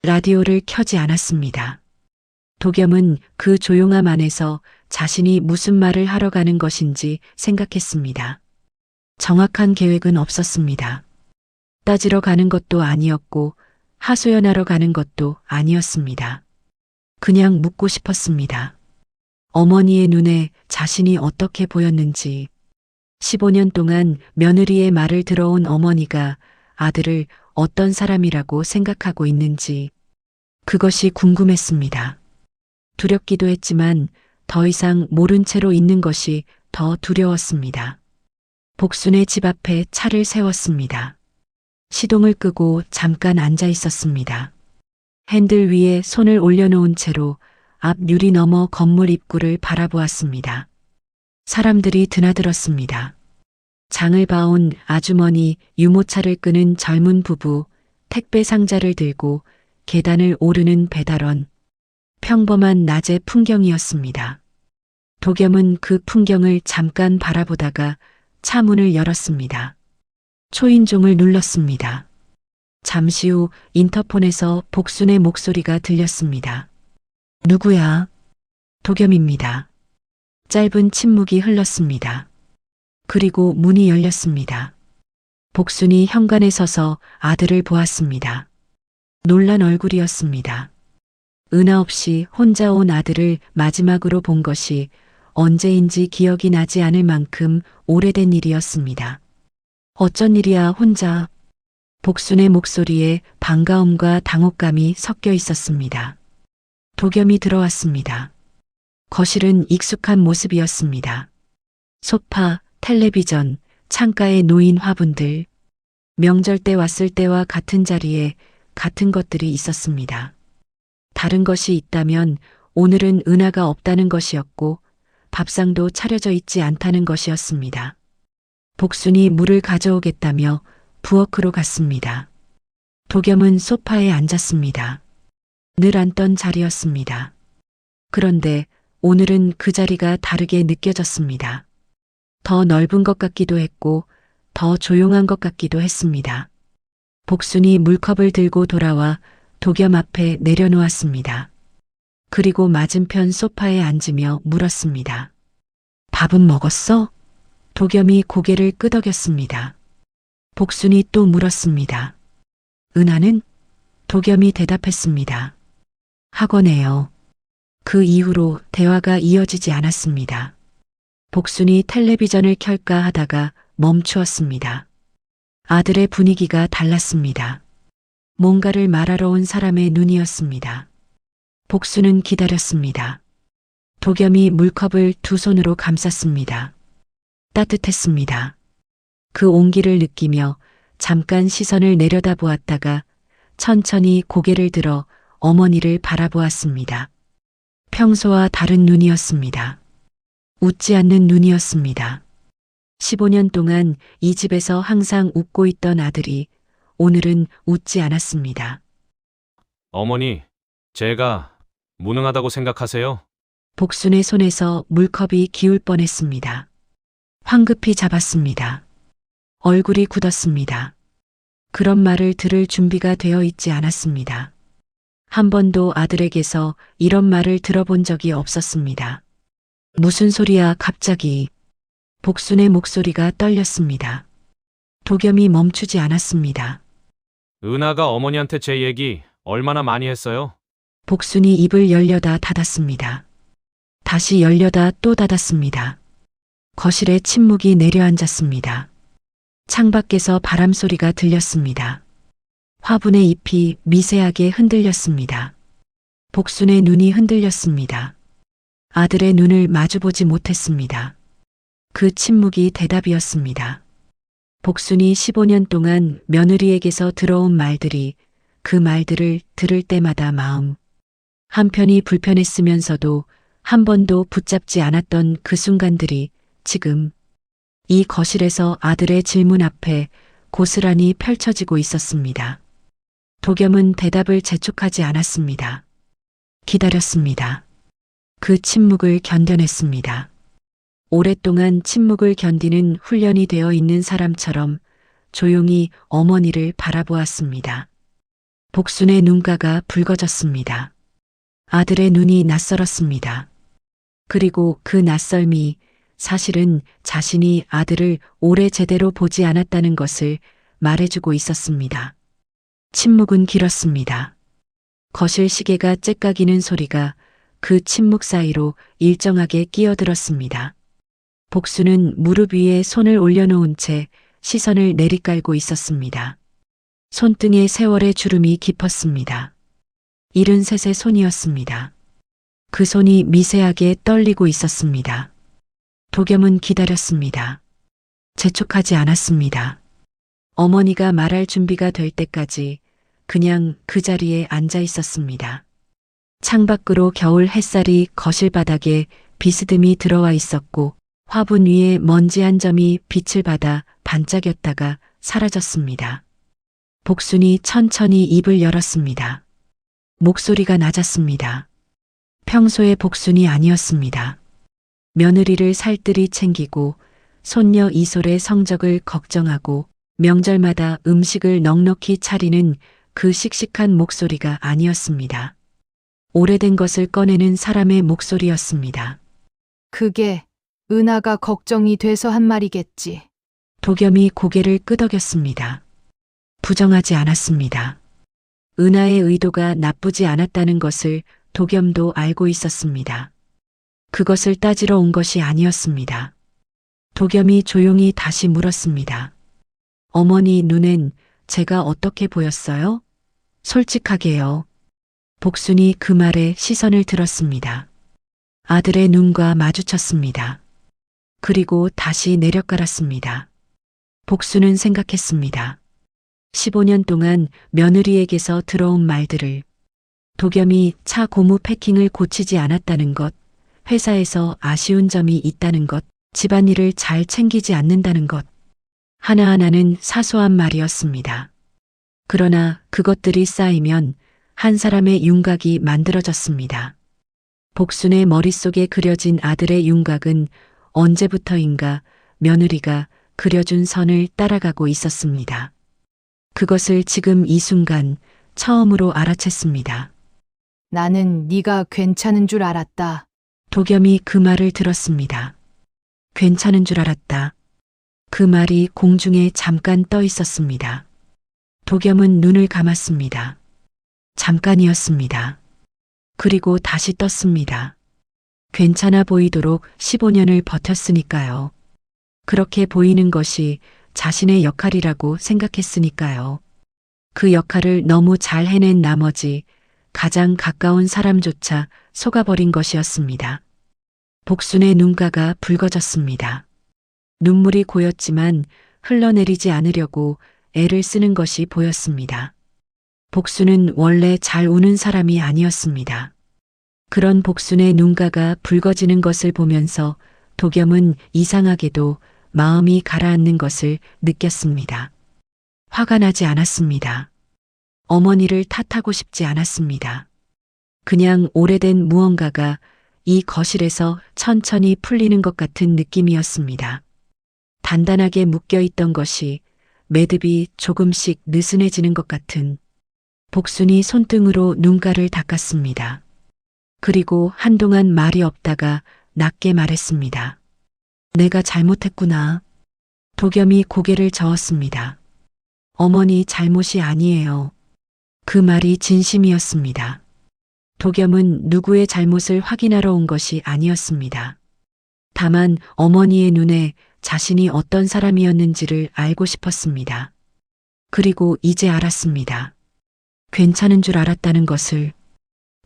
라디오를 켜지 않았습니다. 도겸은 그 조용함 안에서 자신이 무슨 말을 하러 가는 것인지 생각했습니다. 정확한 계획은 없었습니다. 따지러 가는 것도 아니었고 하소연하러 가는 것도 아니었습니다. 그냥 묻고 싶었습니다. 어머니의 눈에 자신이 어떻게 보였는지, 15년 동안 며느리의 말을 들어온 어머니가 아들을 어떤 사람이라고 생각하고 있는지, 그것이 궁금했습니다. 두렵기도 했지만 더 이상 모른 채로 있는 것이 더 두려웠습니다. 복순의 집 앞에 차를 세웠습니다. 시동을 끄고 잠깐 앉아 있었습니다. 핸들 위에 손을 올려놓은 채로 앞 유리 너머 건물 입구를 바라보았습니다. 사람들이 드나들었습니다. 장을 봐온 아주머니, 유모차를 끄는 젊은 부부, 택배 상자를 들고 계단을 오르는 배달원. 평범한 낮의 풍경이었습니다. 도겸은 그 풍경을 잠깐 바라보다가 차 문을 열었습니다. 초인종을 눌렀습니다. 잠시 후 인터폰에서 복순의 목소리가 들렸습니다. 누구야? 도겸입니다. 짧은 침묵이 흘렀습니다. 그리고 문이 열렸습니다. 복순이 현관에 서서 아들을 보았습니다. 놀란 얼굴이었습니다. 은하 없이 혼자 온 아들을 마지막으로 본 것이 언제인지 기억이 나지 않을 만큼 오래된 일이었습니다. 어쩐 일이야 혼자. 복순의 목소리에 반가움과 당혹감이 섞여 있었습니다. 도겸이 들어왔습니다. 거실은 익숙한 모습이었습니다. 소파, 텔레비전, 창가에 놓인 화분들. 명절 때 왔을 때와 같은 자리에 같은 것들이 있었습니다. 다른 것이 있다면 오늘은 은하가 없다는 것이었고 밥상도 차려져 있지 않다는 것이었습니다. 복순이 물을 가져오겠다며 부엌으로 갔습니다. 도겸은 소파에 앉았습니다. 늘 앉던 자리였습니다. 그런데 오늘은 그 자리가 다르게 느껴졌습니다. 더 넓은 것 같기도 했고 더 조용한 것 같기도 했습니다. 복순이 물컵을 들고 돌아와 도겸 앞에 내려놓았습니다. 그리고 맞은편 소파에 앉으며 물었습니다. 밥은 먹었어? 도겸이 고개를 끄덕였습니다. 복순이 또 물었습니다. 은하는? 도겸이 대답했습니다. 학원에요. 그 이후로 대화가 이어지지 않았습니다. 복순이 텔레비전을 켤까 하다가 멈추었습니다. 아들의 분위기가 달랐습니다. 뭔가를 말하러 온 사람의 눈이었습니다. 복순은 기다렸습니다. 도겸이 물컵을 두 손으로 감쌌습니다. 따뜻했습니다. 그 온기를 느끼며 잠깐 시선을 내려다보았다가 천천히 고개를 들어 어머니를 바라보았습니다. 평소와 다른 눈이었습니다. 웃지 않는 눈이었습니다. 15년 동안 이 집에서 항상 웃고 있던 아들이 오늘은 웃지 않았습니다. 어머니, 제가 무능하다고 생각하세요? 복순의 손에서 물컵이 기울 뻔했습니다. 황급히 잡았습니다. 얼굴이 굳었습니다. 그런 말을 들을 준비가 되어 있지 않았습니다. 한 번도 아들에게서 이런 말을 들어본 적이 없었습니다. 무슨 소리야, 갑자기. 복순의 목소리가 떨렸습니다. 도겸이 멈추지 않았습니다. 은하가 어머니한테 제 얘기 얼마나 많이 했어요? 복순이 입을 열려다 닫았습니다. 다시 열려다 또 닫았습니다. 거실에 침묵이 내려앉았습니다. 창밖에서 바람 소리가 들렸습니다. 화분의 잎이 미세하게 흔들렸습니다. 복순의 눈이 흔들렸습니다. 아들의 눈을 마주보지 못했습니다. 그 침묵이 대답이었습니다. 복순이 15년 동안 며느리에게서 들어온 말들이 그 말들을 들을 때마다 마음 한편이 불편했으면서도 한 번도 붙잡지 않았던 그 순간들이 지금 이 거실에서 아들의 질문 앞에 고스란히 펼쳐지고 있었습니다. 도겸은 대답을 재촉하지 않았습니다. 기다렸습니다. 그 침묵을 견뎌냈습니다. 오랫동안 침묵을 견디는 훈련이 되어 있는 사람처럼 조용히 어머니를 바라보았습니다. 복순의 눈가가 붉어졌습니다. 아들의 눈이 낯설었습니다. 그리고 그 낯설미, 사실은 자신이 아들을 오래 제대로 보지 않았다는 것을 말해주고 있었습니다. 침묵은 길었습니다. 거실 시계가 째까기는 소리가 그 침묵 사이로 일정하게 끼어들었습니다. 복수는 무릎 위에 손을 올려놓은 채 시선을 내리깔고 있었습니다. 손등에 세월의 주름이 깊었습니다. 73의 손이었습니다. 그 손이 미세하게 떨리고 있었습니다. 도겸은 기다렸습니다. 재촉하지 않았습니다. 어머니가 말할 준비가 될 때까지 그냥 그 자리에 앉아 있었습니다. 창밖으로 겨울 햇살이 거실 바닥에 비스듬히 들어와 있었고 화분 위에 먼지 한 점이 빛을 받아 반짝였다가 사라졌습니다. 복순이 천천히 입을 열었습니다. 목소리가 낮았습니다. 평소의 복순이 아니었습니다. 며느리를 살뜰히 챙기고 손녀 이솔의 성적을 걱정하고 명절마다 음식을 넉넉히 차리는 그 씩씩한 목소리가 아니었습니다. 오래된 것을 꺼내는 사람의 목소리였습니다. 그게 은하가 걱정이 돼서 한 말이겠지. 도겸이 고개를 끄덕였습니다. 부정하지 않았습니다. 은하의 의도가 나쁘지 않았다는 것을 도겸도 알고 있었습니다. 그것을 따지러 온 것이 아니었습니다. 도겸이 조용히 다시 물었습니다. 어머니 눈엔 제가 어떻게 보였어요? 솔직하게요. 복순이 그 말에 시선을 들었습니다. 아들의 눈과 마주쳤습니다. 그리고 다시 내려깔았습니다. 복순은 생각했습니다. 15년 동안 며느리에게서 들어온 말들을 도겸이 차 고무 패킹을 고치지 않았다는 것, 회사에서 아쉬운 점이 있다는 것, 집안일을 잘 챙기지 않는다는 것. 하나하나는 사소한 말이었습니다. 그러나 그것들이 쌓이면 한 사람의 윤곽이 만들어졌습니다. 복순의 머릿속에 그려진 아들의 윤곽은 언제부터인가 며느리가 그려준 선을 따라가고 있었습니다. 그것을 지금 이 순간 처음으로 알아챘습니다. 나는 네가 괜찮은 줄 알았다. 도겸이 그 말을 들었습니다. 괜찮은 줄 알았다. 그 말이 공중에 잠깐 떠 있었습니다. 도겸은 눈을 감았습니다. 잠깐이었습니다. 그리고 다시 떴습니다. 괜찮아 보이도록 15년을 버텼으니까요. 그렇게 보이는 것이 자신의 역할이라고 생각했으니까요. 그 역할을 너무 잘 해낸 나머지 가장 가까운 사람조차 속아버린 것이었습니다. 복순의 눈가가 붉어졌습니다. 눈물이 고였지만 흘러내리지 않으려고 애를 쓰는 것이 보였습니다. 복순은 원래 잘 우는 사람이 아니었습니다. 그런 복순의 눈가가 붉어지는 것을 보면서 도겸은 이상하게도 마음이 가라앉는 것을 느꼈습니다. 화가 나지 않았습니다. 어머니를 탓하고 싶지 않았습니다. 그냥 오래된 무언가가 이 거실에서 천천히 풀리는 것 같은 느낌이었습니다. 단단하게 묶여있던 것이 매듭이 조금씩 느슨해지는 것 같은 복순이 손등으로 눈가를 닦았습니다. 그리고 한동안 말이 없다가 낮게 말했습니다. 내가 잘못했구나. 도겸이 고개를 저었습니다. 어머니 잘못이 아니에요. 그 말이 진심이었습니다. 도겸은 누구의 잘못을 확인하러 온 것이 아니었습니다. 다만 어머니의 눈에 자신이 어떤 사람이었는지를 알고 싶었습니다. 그리고 이제 알았습니다. 괜찮은 줄 알았다는 것을.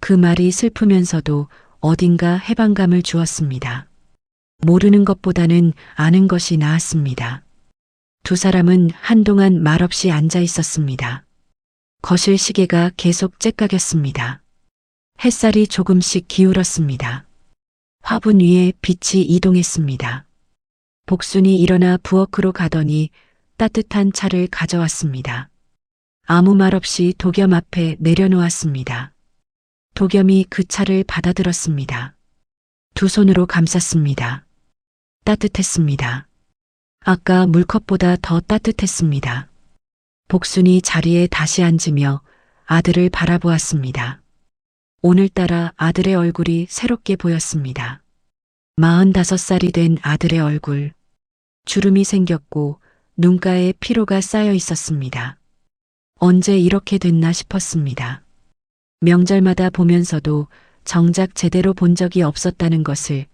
그 말이 슬프면서도 어딘가 해방감을 주었습니다. 모르는 것보다는 아는 것이 나았습니다. 두 사람은 한동안 말없이 앉아 있었습니다. 거실 시계가 계속 째깍였습니다. 햇살이 조금씩 기울었습니다. 화분 위에 빛이 이동했습니다. 복순이 일어나 부엌으로 가더니 따뜻한 차를 가져왔습니다. 아무 말 없이 도겸 앞에 내려놓았습니다. 도겸이 그 차를 받아들었습니다. 두 손으로 감쌌습니다. 따뜻했습니다. 아까 물컵보다 더 따뜻했습니다. 복순이 자리에 다시 앉으며 아들을 바라보았습니다. 오늘따라 아들의 얼굴이 새롭게 보였습니다. 45살이 된 아들의 얼굴. 주름이 생겼고 눈가에 피로가 쌓여 있었습니다. 언제 이렇게 됐나 싶었습니다. 명절마다 보면서도 정작 제대로 본 적이 없었다는 것을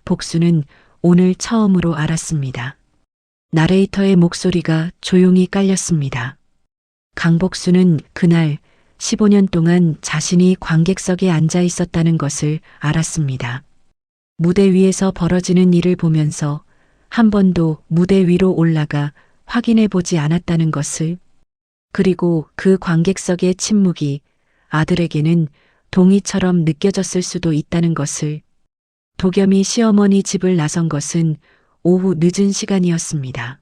복수는 오늘 처음으로 알았습니다. 나레이터의 목소리가 조용히 깔렸습니다. 강복수는 그날 15년 동안 자신이 관객석에 앉아 있었다는 것을 알았습니다. 무대 위에서 벌어지는 일을 보면서 한 번도 무대 위로 올라가 확인해 보지 않았다는 것을, 그리고 그 관객석의 침묵이 아들에게는 동의처럼 느껴졌을 수도 있다는 것을. 도겸이 시어머니 집을 나선 것은 오후 늦은 시간이었습니다.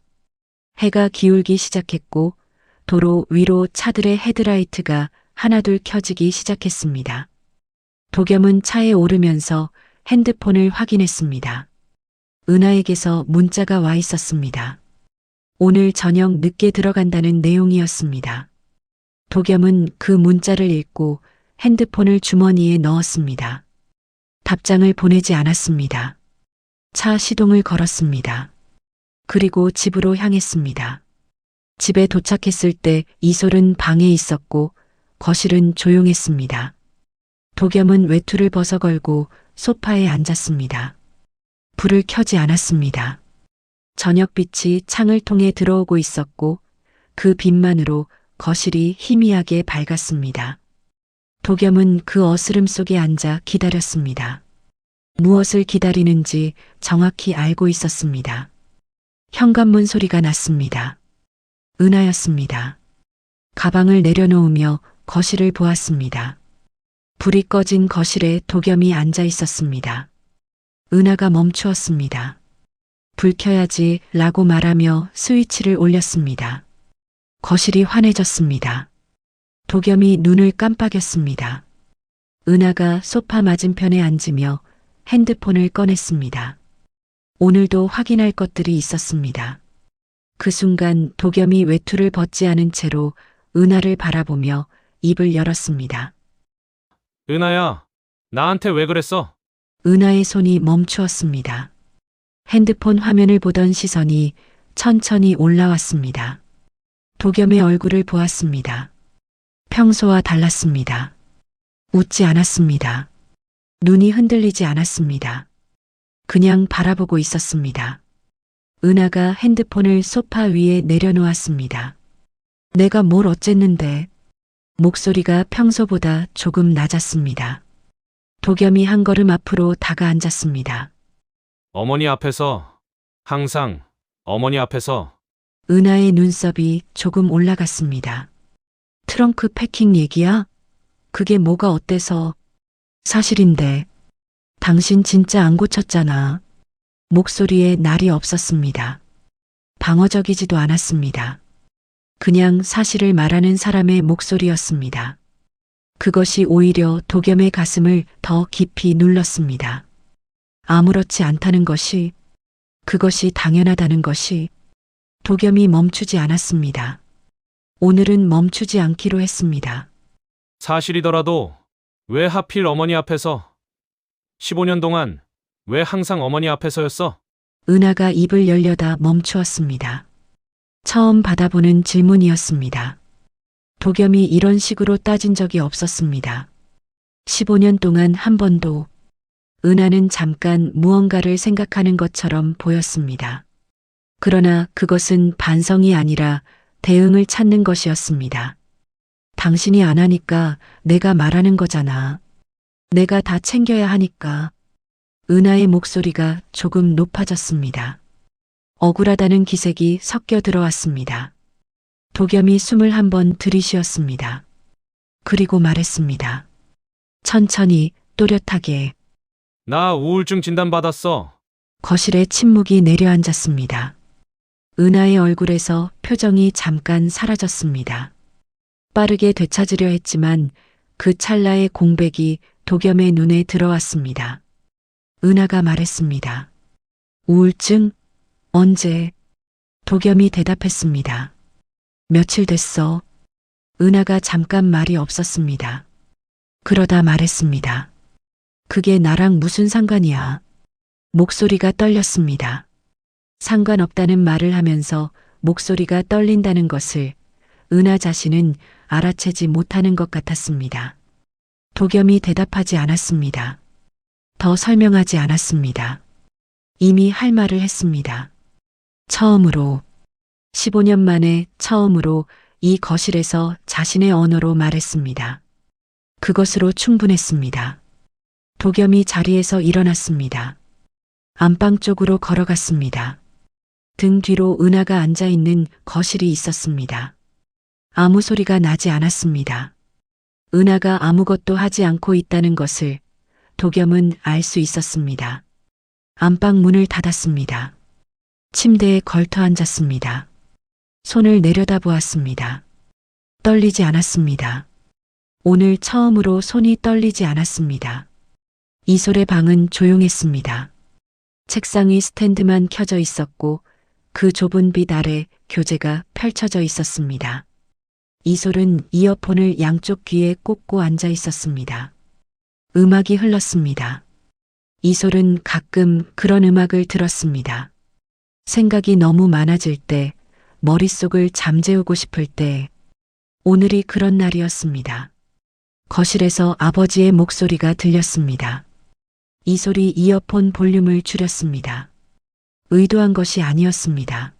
해가 기울기 시작했고 도로 위로 차들의 헤드라이트가 하나둘 켜지기 시작했습니다. 도겸은 차에 오르면서 핸드폰을 확인했습니다. 은하에게서 문자가 와 있었습니다. 오늘 저녁 늦게 들어간다는 내용이었습니다. 도겸은 그 문자를 읽고 핸드폰을 주머니에 넣었습니다. 답장을 보내지 않았습니다. 차 시동을 걸었습니다. 그리고 집으로 향했습니다. 집에 도착했을 때 이솔은 방에 있었고 거실은 조용했습니다. 도겸은 외투를 벗어 걸고 소파에 앉았습니다. 불을 켜지 않았습니다. 저녁빛이 창을 통해 들어오고 있었고 그 빛만으로 거실이 희미하게 밝았습니다. 도겸은 그 어스름 속에 앉아 기다렸습니다. 무엇을 기다리는지 정확히 알고 있었습니다. 현관문 소리가 났습니다. 은하였습니다. 가방을 내려놓으며 거실을 보았습니다. 불이 꺼진 거실에 도겸이 앉아 있었습니다. 은하가 멈추었습니다. 불 켜야지 라고 말하며 스위치를 올렸습니다. 거실이 환해졌습니다. 도겸이 눈을 깜빡였습니다. 은하가 소파 맞은편에 앉으며 핸드폰을 꺼냈습니다. 오늘도 확인할 것들이 있었습니다. 그 순간 도겸이 외투를 벗지 않은 채로 은하를 바라보며 입을 열었습니다. 은하야, 나한테 왜 그랬어? 은하의 손이 멈추었습니다. 핸드폰 화면을 보던 시선이 천천히 올라왔습니다. 도겸의 얼굴을 보았습니다. 평소와 달랐습니다. 웃지 않았습니다. 눈이 흔들리지 않았습니다. 그냥 바라보고 있었습니다. 은하가 핸드폰을 소파 위에 내려놓았습니다. 내가 뭘 어쨌는데? 목소리가 평소보다 조금 낮았습니다. 도겸이 한 걸음 앞으로 다가앉았습니다. 어머니 앞에서, 항상 어머니 앞에서. 은하의 눈썹이 조금 올라갔습니다. 트렁크 패킹 얘기야? 그게 뭐가 어때서? 사실인데. 당신 진짜 안 고쳤잖아. 목소리에 날이 없었습니다. 방어적이지도 않았습니다. 그냥 사실을 말하는 사람의 목소리였습니다. 그것이 오히려 도겸의 가슴을 더 깊이 눌렀습니다. 아무렇지 않다는 것이, 그것이 당연하다는 것이. 도겸이 멈추지 않았습니다. 오늘은 멈추지 않기로 했습니다. 사실이더라도 왜 하필 어머니 앞에서 15년 동안 왜 항상 어머니 앞에서였어? 은하가 입을 열려다 멈추었습니다. 처음 받아보는 질문이었습니다. 도겸이 이런 식으로 따진 적이 없었습니다. 15년 동안 한 번도. 은하는 잠깐 무언가를 생각하는 것처럼 보였습니다. 그러나 그것은 반성이 아니라 대응을 찾는 것이었습니다. 당신이 안 하니까 내가 말하는 거잖아. 내가 다 챙겨야 하니까. 은하의 목소리가 조금 높아졌습니다. 억울하다는 기색이 섞여 들어왔습니다. 도겸이 숨을 한번 들이쉬었습니다. 그리고 말했습니다. 천천히, 또렷하게. 나 우울증 진단받았어. 거실에 침묵이 내려앉았습니다. 은하의 얼굴에서 표정이 잠깐 사라졌습니다. 빠르게 되찾으려 했지만 그 찰나의 공백이 도겸의 눈에 들어왔습니다. 은하가 말했습니다. 우울증? 언제? 도겸이 대답했습니다. 며칠 됐어. 은하가 잠깐 말이 없었습니다. 그러다 말했습니다. 그게 나랑 무슨 상관이야. 목소리가 떨렸습니다. 상관없다는 말을 하면서 목소리가 떨린다는 것을 은하 자신은 알아채지 못하는 것 같았습니다. 도겸이 대답하지 않았습니다. 더 설명하지 않았습니다. 이미 할 말을 했습니다. 처음으로, 15년 만에 처음으로 이 거실에서 자신의 언어로 말했습니다. 그것으로 충분했습니다. 도겸이 자리에서 일어났습니다. 안방 쪽으로 걸어갔습니다. 등 뒤로 은하가 앉아있는 거실이 있었습니다. 아무 소리가 나지 않았습니다. 은하가 아무것도 하지 않고 있다는 것을 도겸은 알 수 있었습니다. 안방 문을 닫았습니다. 침대에 걸터 앉았습니다. 손을 내려다 보았습니다. 떨리지 않았습니다. 오늘 처음으로 손이 떨리지 않았습니다. 이솔의 방은 조용했습니다. 책상 위 스탠드만 켜져 있었고 그 좁은 빛 아래 교재가 펼쳐져 있었습니다. 이솔은 이어폰을 양쪽 귀에 꽂고 앉아 있었습니다. 음악이 흘렀습니다. 이솔은 가끔 그런 음악을 들었습니다. 생각이 너무 많아질 때, 머릿속을 잠재우고 싶을 때, 오늘이 그런 날이었습니다. 거실에서 아버지의 목소리가 들렸습니다. 이솔이 이어폰 볼륨을 줄였습니다. 의도한 것이 아니었습니다.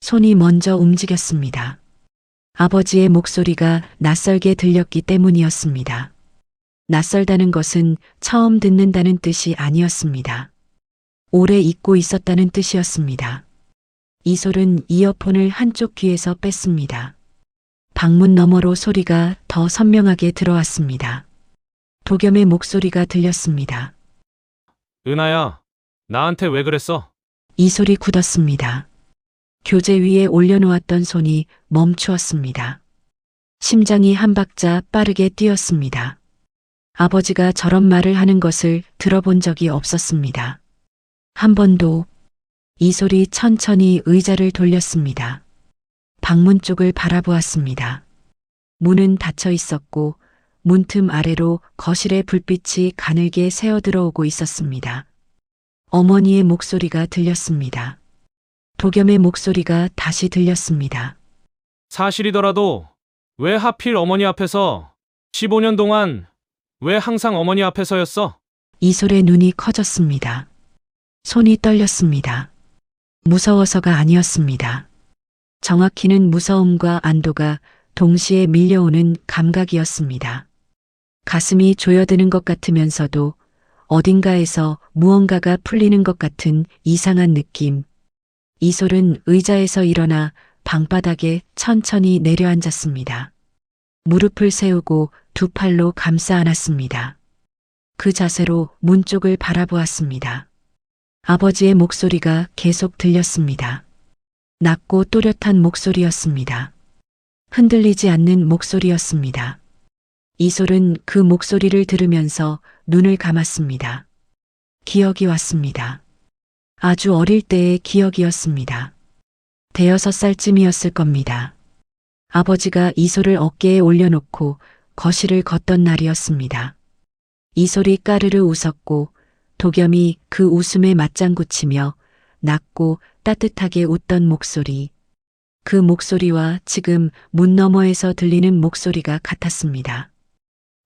손이 먼저 움직였습니다. 아버지의 목소리가 낯설게 들렸기 때문이었습니다. 낯설다는 것은 처음 듣는다는 뜻이 아니었습니다. 오래 잊고 있었다는 뜻이었습니다. 이솔은 이어폰을 한쪽 귀에서 뺐습니다. 방문 너머로 소리가 더 선명하게 들어왔습니다. 도겸의 목소리가 들렸습니다. 은하야, 나한테 왜 그랬어? 이솔이 굳었습니다. 교재 위에 올려놓았던 손이 멈추었습니다. 심장이 한 박자 빠르게 뛰었습니다. 아버지가 저런 말을 하는 것을 들어본 적이 없었습니다. 한 번도. 이솔이 천천히 의자를 돌렸습니다. 방문 쪽을 바라보았습니다. 문은 닫혀 있었고 문틈 아래로 거실의 불빛이 가늘게 새어 들어오고 있었습니다. 어머니의 목소리가 들렸습니다. 도겸의 목소리가 다시 들렸습니다. 사실이더라도 왜 하필 어머니 앞에서 15년 동안 왜 항상 어머니 앞에서였어? 이솔의 눈이 커졌습니다. 손이 떨렸습니다. 무서워서가 아니었습니다. 정확히는 무서움과 안도가 동시에 밀려오는 감각이었습니다. 가슴이 조여드는 것 같으면서도 어딘가에서 무언가가 풀리는 것 같은 이상한 느낌. 이솔은 의자에서 일어나 방바닥에 천천히 내려앉았습니다. 무릎을 세우고 두 팔로 감싸 안았습니다. 그 자세로 문 쪽을 바라보았습니다. 아버지의 목소리가 계속 들렸습니다. 낮고 또렷한 목소리였습니다. 흔들리지 않는 목소리였습니다. 이솔은 그 목소리를 들으면서 눈을 감았습니다. 기억이 왔습니다. 아주 어릴 때의 기억이었습니다. 5살쯤이었을 겁니다. 아버지가 이솔을 어깨에 올려놓고 거실을 걷던 날이었습니다. 이솔이 까르르 웃었고 도겸이 그 웃음에 맞장구 치며 낮고 따뜻하게 웃던 목소리. 그 목소리와 지금 문 너머에서 들리는 목소리가 같았습니다.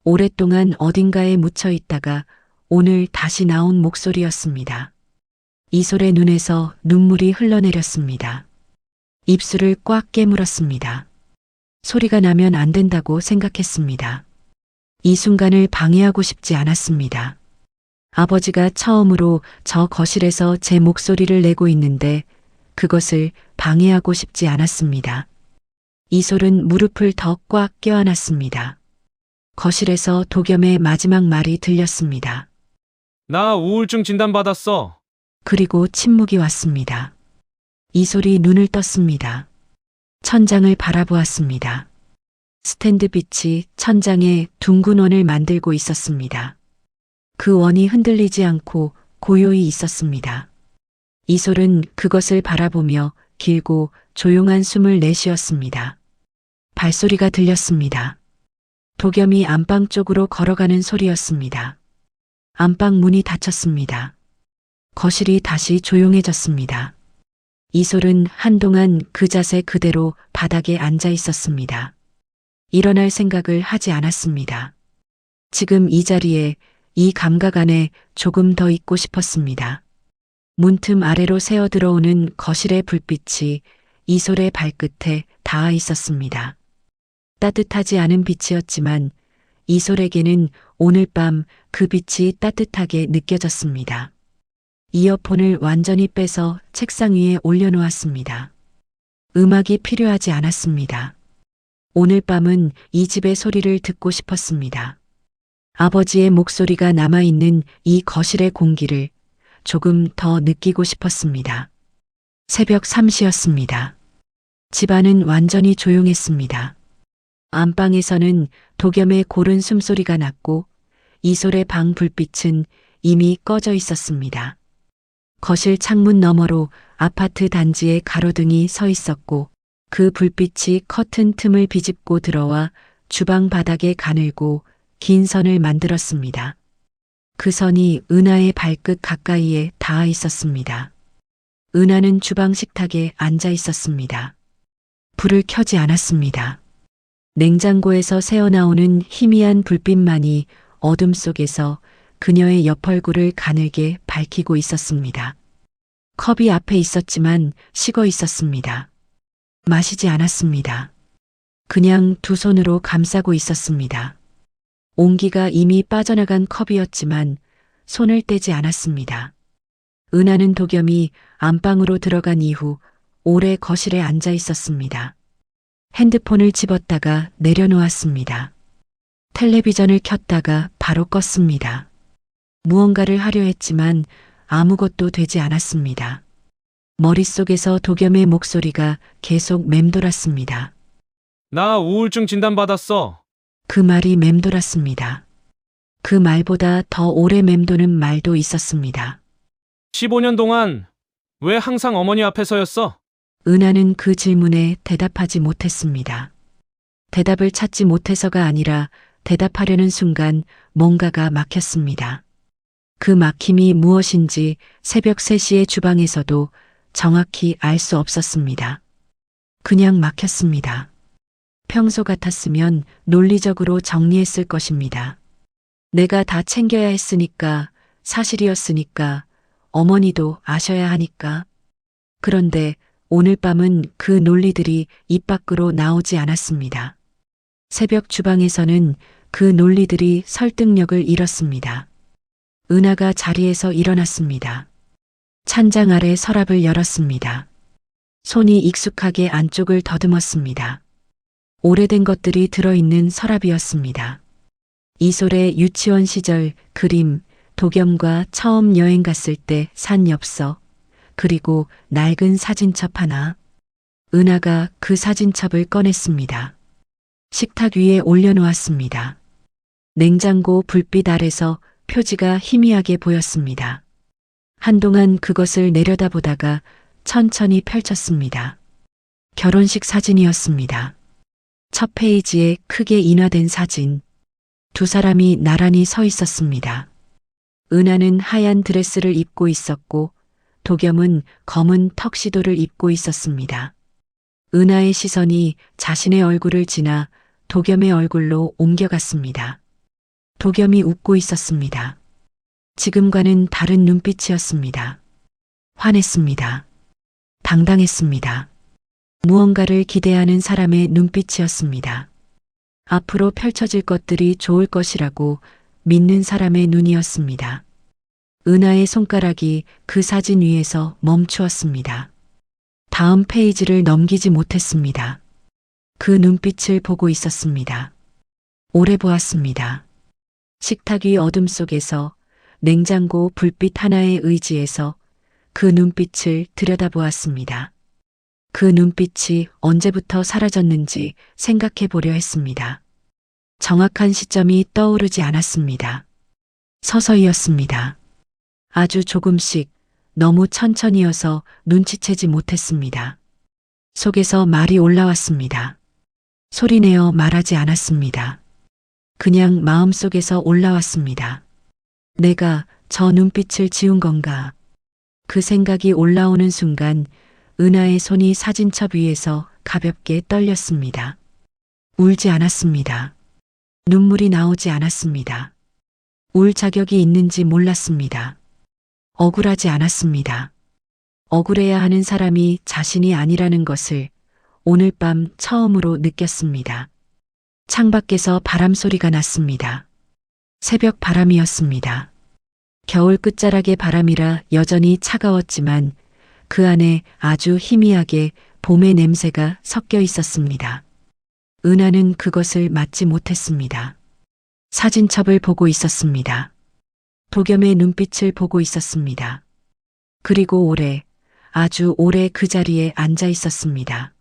오랫동안 어딘가에 묻혀 있다가 오늘 다시 나온 목소리였습니다. 이솔의 눈에서 눈물이 흘러내렸습니다. 입술을 꽉 깨물었습니다. 소리가 나면 안 된다고 생각했습니다. 이 순간을 방해하고 싶지 않았습니다. 아버지가 처음으로 저 거실에서 제 목소리를 내고 있는데 그것을 방해하고 싶지 않았습니다. 이솔은 무릎을 더 꽉 껴안았습니다. 거실에서 도겸의 마지막 말이 들렸습니다. 나 우울증 진단받았어. 그리고 침묵이 왔습니다. 이솔이 눈을 떴습니다. 천장을 바라보았습니다. 스탠드 빛이 천장에 둥근 원을 만들고 있었습니다. 그 원이 흔들리지 않고 고요히 있었습니다. 이솔은 그것을 바라보며 길고 조용한 숨을 내쉬었습니다. 발소리가 들렸습니다. 도겸이 안방 쪽으로 걸어가는 소리였습니다. 안방 문이 닫혔습니다. 거실이 다시 조용해졌습니다. 이솔은 한동안 그 자세 그대로 바닥에 앉아 있었습니다. 일어날 생각을 하지 않았습니다. 지금 이 자리에 이 감각 안에 조금 더 있고 싶었습니다. 문틈 아래로 새어 들어오는 거실의 불빛이 이솔의 발끝에 닿아 있었습니다. 따뜻하지 않은 빛이었지만 이솔에게는 오늘 밤 그 빛이 따뜻하게 느껴졌습니다. 이어폰을 완전히 빼서 책상 위에 올려놓았습니다. 음악이 필요하지 않았습니다. 오늘 밤은 이 집의 소리를 듣고 싶었습니다. 아버지의 목소리가 남아있는 이 거실의 공기를 조금 더 느끼고 싶었습니다. 새벽 3시였습니다. 집안은 완전히 조용했습니다. 안방에서는 도겸의 고른 숨소리가 났고 이솔의 방 불빛은 이미 꺼져 있었습니다. 거실 창문 너머로 아파트 단지의 가로등이 서 있었고 그 불빛이 커튼 틈을 비집고 들어와 주방 바닥에 가늘고 긴 선을 만들었습니다. 그 선이 은하의 발끝 가까이에 닿아 있었습니다. 은하는 주방 식탁에 앉아 있었습니다. 불을 켜지 않았습니다. 냉장고에서 새어나오는 희미한 불빛만이 어둠 속에서 그녀의 옆 얼굴을 가늘게 밝히고 있었습니다. 컵이 앞에 있었지만 식어 있었습니다. 마시지 않았습니다. 그냥 두 손으로 감싸고 있었습니다. 온기가 이미 빠져나간 컵이었지만 손을 떼지 않았습니다. 은하는 도겸이 안방으로 들어간 이후 오래 거실에 앉아 있었습니다. 핸드폰을 집었다가 내려놓았습니다. 텔레비전을 켰다가 바로 껐습니다. 무언가를 하려 했지만 아무것도 되지 않았습니다. 머릿속에서 도겸의 목소리가 계속 맴돌았습니다. 나 우울증 진단받았어. 그 말이 맴돌았습니다. 그 말보다 더 오래 맴도는 말도 있었습니다. 15년 동안 왜 항상 어머니 앞에서였어? 은하는 그 질문에 대답하지 못했습니다. 대답을 찾지 못해서가 아니라 대답하려는 순간 뭔가가 막혔습니다. 그 막힘이 무엇인지 새벽 3시의 주방에서도 정확히 알 수 없었습니다. 그냥 막혔습니다. 평소 같았으면 논리적으로 정리했을 것입니다. 내가 다 챙겨야 했으니까, 사실이었으니까, 어머니도 아셔야 하니까. 그런데 오늘 밤은 그 논리들이 입 밖으로 나오지 않았습니다. 새벽 주방에서는 그 논리들이 설득력을 잃었습니다. 은하가 자리에서 일어났습니다. 찬장 아래 서랍을 열었습니다. 손이 익숙하게 안쪽을 더듬었습니다. 오래된 것들이 들어있는 서랍이었습니다. 이솔의 유치원 시절 그림, 도겸과 처음 여행 갔을 때 산 엽서, 그리고 낡은 사진첩 하나. 은하가 그 사진첩을 꺼냈습니다. 식탁 위에 올려놓았습니다. 냉장고 불빛 아래서 표지가 희미하게 보였습니다. 한동안 그것을 내려다보다가 천천히 펼쳤습니다. 결혼식 사진이었습니다. 첫 페이지에 크게 인화된 사진. 두 사람이 나란히 서 있었습니다. 은하는 하얀 드레스를 입고 있었고 도겸은 검은 턱시도를 입고 있었습니다. 은하의 시선이 자신의 얼굴을 지나 도겸의 얼굴로 옮겨갔습니다. 도겸이 웃고 있었습니다. 지금과는 다른 눈빛이었습니다. 환했습니다. 당당했습니다. 무언가를 기대하는 사람의 눈빛이었습니다. 앞으로 펼쳐질 것들이 좋을 것이라고 믿는 사람의 눈이었습니다. 은하의 손가락이 그 사진 위에서 멈추었습니다. 다음 페이지를 넘기지 못했습니다. 그 눈빛을 보고 있었습니다. 오래 보았습니다. 식탁 위 어둠 속에서 냉장고 불빛 하나에 의지해서 그 눈빛을 들여다보았습니다. 그 눈빛이 언제부터 사라졌는지 생각해 보려 했습니다. 정확한 시점이 떠오르지 않았습니다. 서서히였습니다. 아주 조금씩, 너무 천천히여서 눈치채지 못했습니다. 속에서 말이 올라왔습니다. 소리내어 말하지 않았습니다. 그냥 마음속에서 올라왔습니다. 내가 저 눈빛을 지운 건가? 그 생각이 올라오는 순간 은하의 손이 사진첩 위에서 가볍게 떨렸습니다. 울지 않았습니다. 눈물이 나오지 않았습니다. 울 자격이 있는지 몰랐습니다. 억울하지 않았습니다. 억울해야 하는 사람이 자신이 아니라는 것을 오늘 밤 처음으로 느꼈습니다. 창밖에서 바람 소리가 났습니다. 새벽 바람이었습니다. 겨울 끝자락의 바람이라 여전히 차가웠지만 그 안에 아주 희미하게 봄의 냄새가 섞여 있었습니다. 은하는 그것을 맡지 못했습니다. 사진첩을 보고 있었습니다. 도겸의 눈빛을 보고 있었습니다. 그리고 오래, 아주 오래 그 자리에 앉아 있었습니다.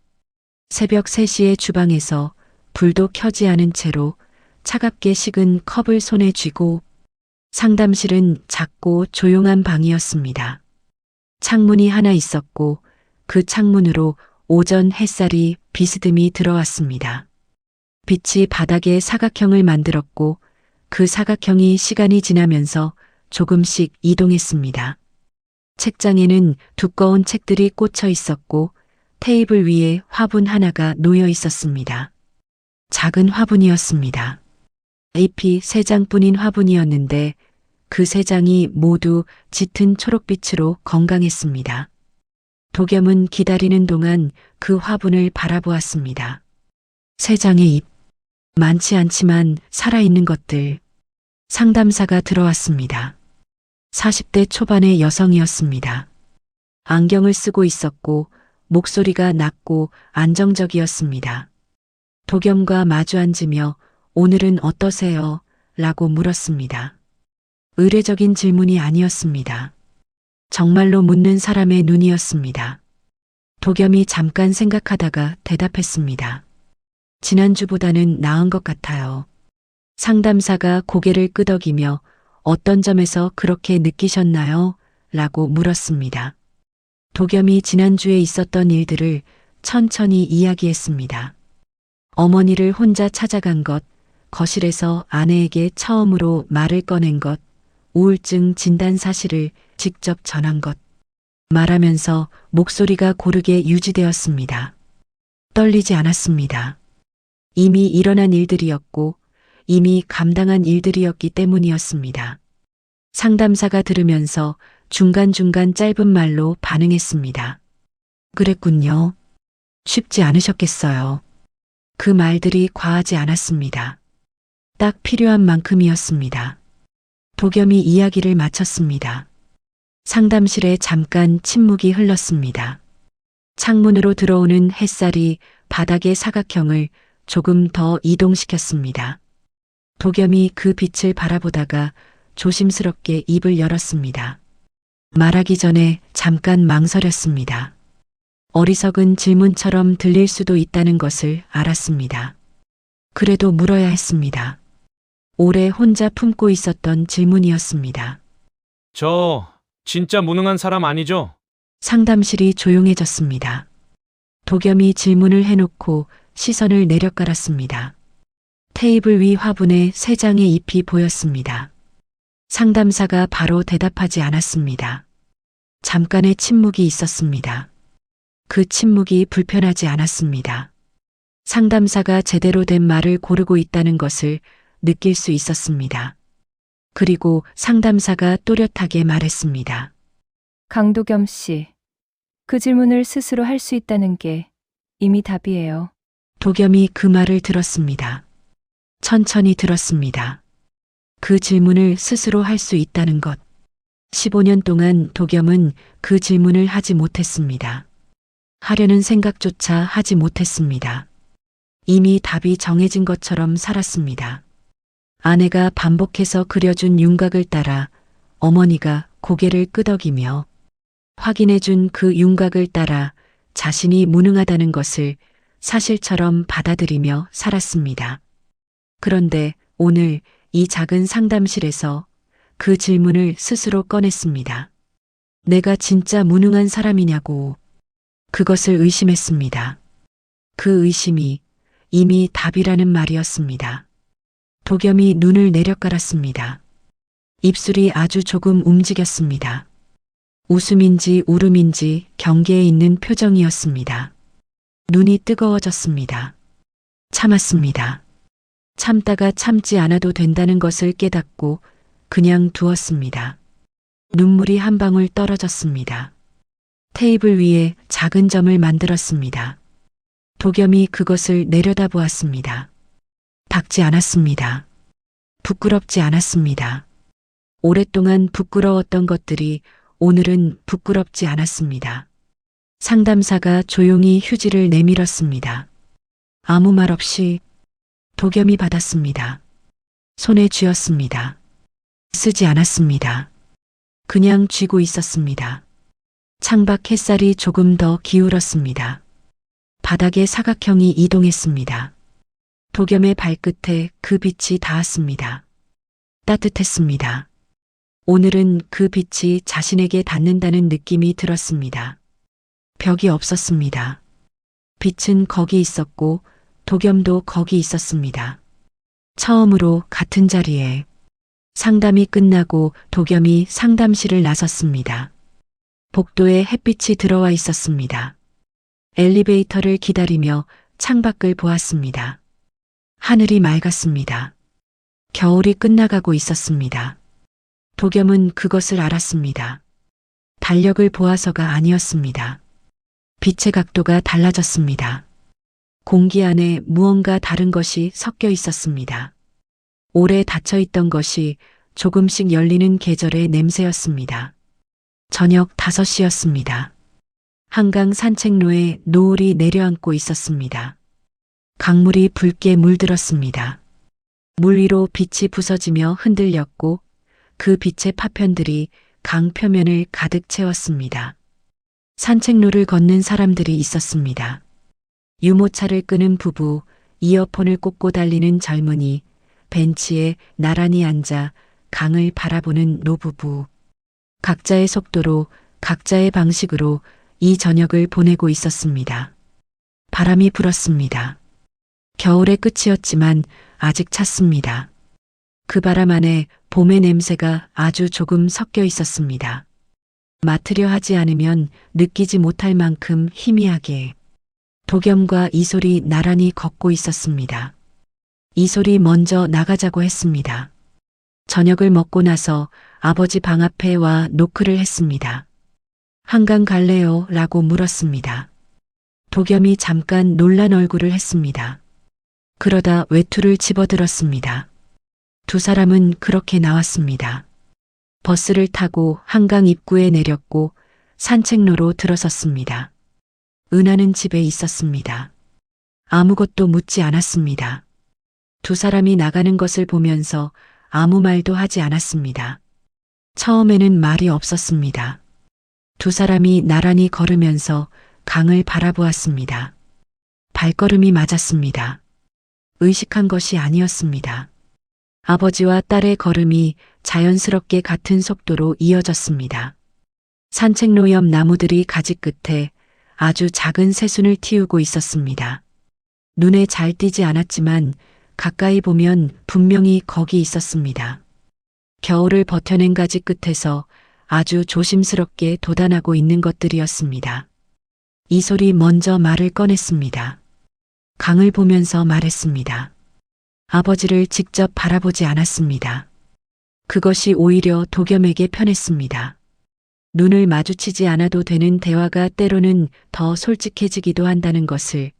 새벽 3시에 주방에서 불도 켜지 않은 채로 차갑게 식은 컵을 손에 쥐고 상담실은 작고 조용한 방이었습니다. 창문이 하나 있었고 그 창문으로 오전 햇살이 비스듬히 들어왔습니다. 빛이 바닥에 사각형을 만들었고 그 사각형이 시간이 지나면서 조금씩 이동했습니다. 책장에는 두꺼운 책들이 꽂혀 있었고 테이블 위에 화분 하나가 놓여 있었습니다. 작은 화분이었습니다. 잎이 3장뿐인 화분이었는데 그 3장이 모두 짙은 초록빛으로 건강했습니다. 도겸은 기다리는 동안 그 화분을 바라보았습니다. 3장의 잎, 많지 않지만 살아있는 것들. 상담사가 들어왔습니다. 40대 초반의 여성이었습니다. 안경을 쓰고 있었고 목소리가 낮고 안정적이었습니다. 도겸과 마주 앉으며 오늘은 어떠세요? 라고 물었습니다. 의례적인 질문이 아니었습니다. 정말로 묻는 사람의 눈이었습니다. 도겸이 잠깐 생각하다가 대답했습니다. 지난주보다는 나은 것 같아요. 상담사가 고개를 끄덕이며 어떤 점에서 그렇게 느끼셨나요? 라고 물었습니다. 도겸이 지난주에 있었던 일들을 천천히 이야기했습니다. 어머니를 혼자 찾아간 것, 거실에서 아내에게 처음으로 말을 꺼낸 것, 우울증 진단 사실을 직접 전한 것. 말하면서 목소리가 고르게 유지되었습니다. 떨리지 않았습니다. 이미 일어난 일들이었고 이미 감당한 일들이었기 때문이었습니다. 상담사가 들으면서 중간중간 짧은 말로 반응했습니다. 그랬군요. 쉽지 않으셨겠어요. 그 말들이 과하지 않았습니다. 딱 필요한 만큼이었습니다. 도겸이 이야기를 마쳤습니다. 상담실에 잠깐 침묵이 흘렀습니다. 창문으로 들어오는 햇살이 바닥의 사각형을 조금 더 이동시켰습니다. 도겸이 그 빛을 바라보다가 조심스럽게 입을 열었습니다. 말하기 전에 잠깐 망설였습니다. 어리석은 질문처럼 들릴 수도 있다는 것을 알았습니다. 그래도 물어야 했습니다. 오래 혼자 품고 있었던 질문이었습니다. 저 진짜 무능한 사람 아니죠? 상담실이 조용해졌습니다. 도겸이 질문을 해놓고 시선을 내려깔았습니다. 테이블 위 화분에 3장의 잎이 보였습니다. 상담사가 바로 대답하지 않았습니다. 잠깐의 침묵이 있었습니다. 그 침묵이 불편하지 않았습니다. 상담사가 제대로 된 말을 고르고 있다는 것을 느낄 수 있었습니다. 그리고 상담사가 또렷하게 말했습니다. 강도겸 씨, 그 질문을 스스로 할 수 있다는 게 이미 답이에요. 도겸이 그 말을 들었습니다. 천천히 들었습니다. 그 질문을 스스로 할 수 있다는 것. 15년 동안 도겸은 그 질문을 하지 못했습니다. 하려는 생각조차 하지 못했습니다. 이미 답이 정해진 것처럼 살았습니다. 아내가 반복해서 그려준 윤곽을 따라 어머니가 고개를 끄덕이며 확인해준 그 윤곽을 따라 자신이 무능하다는 것을 사실처럼 받아들이며 살았습니다. 그런데 오늘 이 작은 상담실에서 그 질문을 스스로 꺼냈습니다. 내가 진짜 무능한 사람이냐고. 그것을 의심했습니다. 그 의심이 이미 답이라는 말이었습니다. 도겸이 눈을 내려깔았습니다. 입술이 아주 조금 움직였습니다. 웃음인지 울음인지 경계에 있는 표정이었습니다. 눈이 뜨거워졌습니다. 참았습니다. 참다가 참지 않아도 된다는 것을 깨닫고 그냥 두었습니다. 눈물이 한 방울 떨어졌습니다. 테이블 위에 작은 점을 만들었습니다. 도겸이 그것을 내려다보았습니다. 닦지 않았습니다. 부끄럽지 않았습니다. 오랫동안 부끄러웠던 것들이 오늘은 부끄럽지 않았습니다. 상담사가 조용히 휴지를 내밀었습니다. 아무 말 없이 도겸이 받았습니다. 손에 쥐었습니다. 쓰지 않았습니다. 그냥 쥐고 있었습니다. 창밖 햇살이 조금 더 기울었습니다. 바닥에 사각형이 이동했습니다. 도겸의 발끝에 그 빛이 닿았습니다. 따뜻했습니다. 오늘은 그 빛이 자신에게 닿는다는 느낌이 들었습니다. 벽이 없었습니다. 빛은 거기 있었고 도겸도 거기 있었습니다. 처음으로 같은 자리에. 상담이 끝나고 도겸이 상담실을 나섰습니다. 복도에 햇빛이 들어와 있었습니다. 엘리베이터를 기다리며 창밖을 보았습니다. 하늘이 맑았습니다. 겨울이 끝나가고 있었습니다. 도겸은 그것을 알았습니다. 달력을 보아서가 아니었습니다. 빛의 각도가 달라졌습니다. 공기 안에 무언가 다른 것이 섞여 있었습니다. 오래 닫혀있던 것이 조금씩 열리는 계절의 냄새였습니다. 저녁 5시였습니다. 한강 산책로에 노을이 내려앉고 있었습니다. 강물이 붉게 물들었습니다. 물 위로 빛이 부서지며 흔들렸고 그 빛의 파편들이 강 표면을 가득 채웠습니다. 산책로를 걷는 사람들이 있었습니다. 유모차를 끄는 부부, 이어폰을 꽂고 달리는 젊은이, 벤치에 나란히 앉아 강을 바라보는 노부부. 각자의 속도로, 각자의 방식으로 이 저녁을 보내고 있었습니다. 바람이 불었습니다. 겨울의 끝이었지만 아직 찼습니다. 그 바람 안에 봄의 냄새가 아주 조금 섞여 있었습니다. 맡으려 하지 않으면 느끼지 못할 만큼 희미하게. 도겸과 이솔이 나란히 걷고 있었습니다. 이솔이 먼저 나가자고 했습니다. 저녁을 먹고 나서 아버지 방 앞에 와 노크를 했습니다. 한강 갈래요? 라고 물었습니다. 도겸이 잠깐 놀란 얼굴을 했습니다. 그러다 외투를 집어들었습니다. 두 사람은 그렇게 나왔습니다. 버스를 타고 한강 입구에 내렸고 산책로로 들어섰습니다. 은하는 집에 있었습니다. 아무것도 묻지 않았습니다. 두 사람이 나가는 것을 보면서 아무 말도 하지 않았습니다. 처음에는 말이 없었습니다. 두 사람이 나란히 걸으면서 강을 바라보았습니다. 발걸음이 맞았습니다. 의식한 것이 아니었습니다. 아버지와 딸의 걸음이 자연스럽게 같은 속도로 이어졌습니다. 산책로 옆 나무들이 가지 끝에 아주 작은 새순을 틔우고 있었습니다. 눈에 잘 띄지 않았지만 가까이 보면 분명히 거기 있었습니다. 겨울을 버텨낸 가지 끝에서 아주 조심스럽게 돋아나고 있는 것들이었습니다. 이솔이 먼저 말을 꺼냈습니다. 강을 보면서 말했습니다. 아버지를 직접 바라보지 않았습니다. 그것이 오히려 도겸에게 편했습니다. 눈을 마주치지 않아도 되는 대화가 때로는 더 솔직해지기도 한다는 것을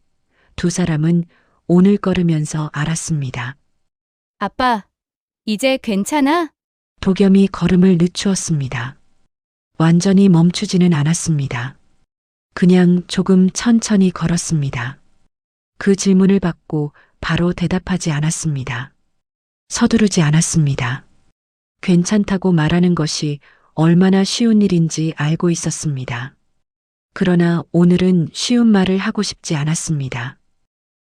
두 사람은 오늘 걸으면서 알았습니다. 아빠, 이제 괜찮아? 도겸이 걸음을 늦추었습니다. 완전히 멈추지는 않았습니다. 그냥 조금 천천히 걸었습니다. 그 질문을 받고 바로 대답하지 않았습니다. 서두르지 않았습니다. 괜찮다고 말하는 것이 얼마나 쉬운 일인지 알고 있었습니다. 그러나 오늘은 쉬운 말을 하고 싶지 않았습니다.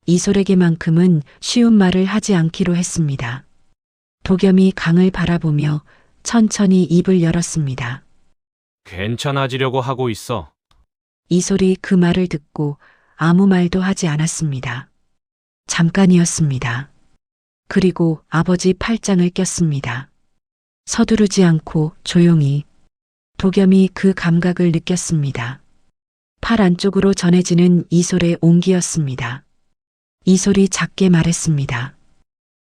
이솔에게만큼은 쉬운 말을 하지 않기로 했습니다. 도겸이 강을 바라보며 천천히 입을 열었습니다. 괜찮아지려고 하고 있어. 이솔이 그 말을 듣고 아무 말도 하지 않았습니다. 잠깐이었습니다. 그리고 아버지 팔짱을 꼈습니다. 서두르지 않고 조용히. 도겸이 그 감각을 느꼈습니다. 팔 안쪽으로 전해지는 이솔의 온기였습니다. 이솔이 작게 말했습니다.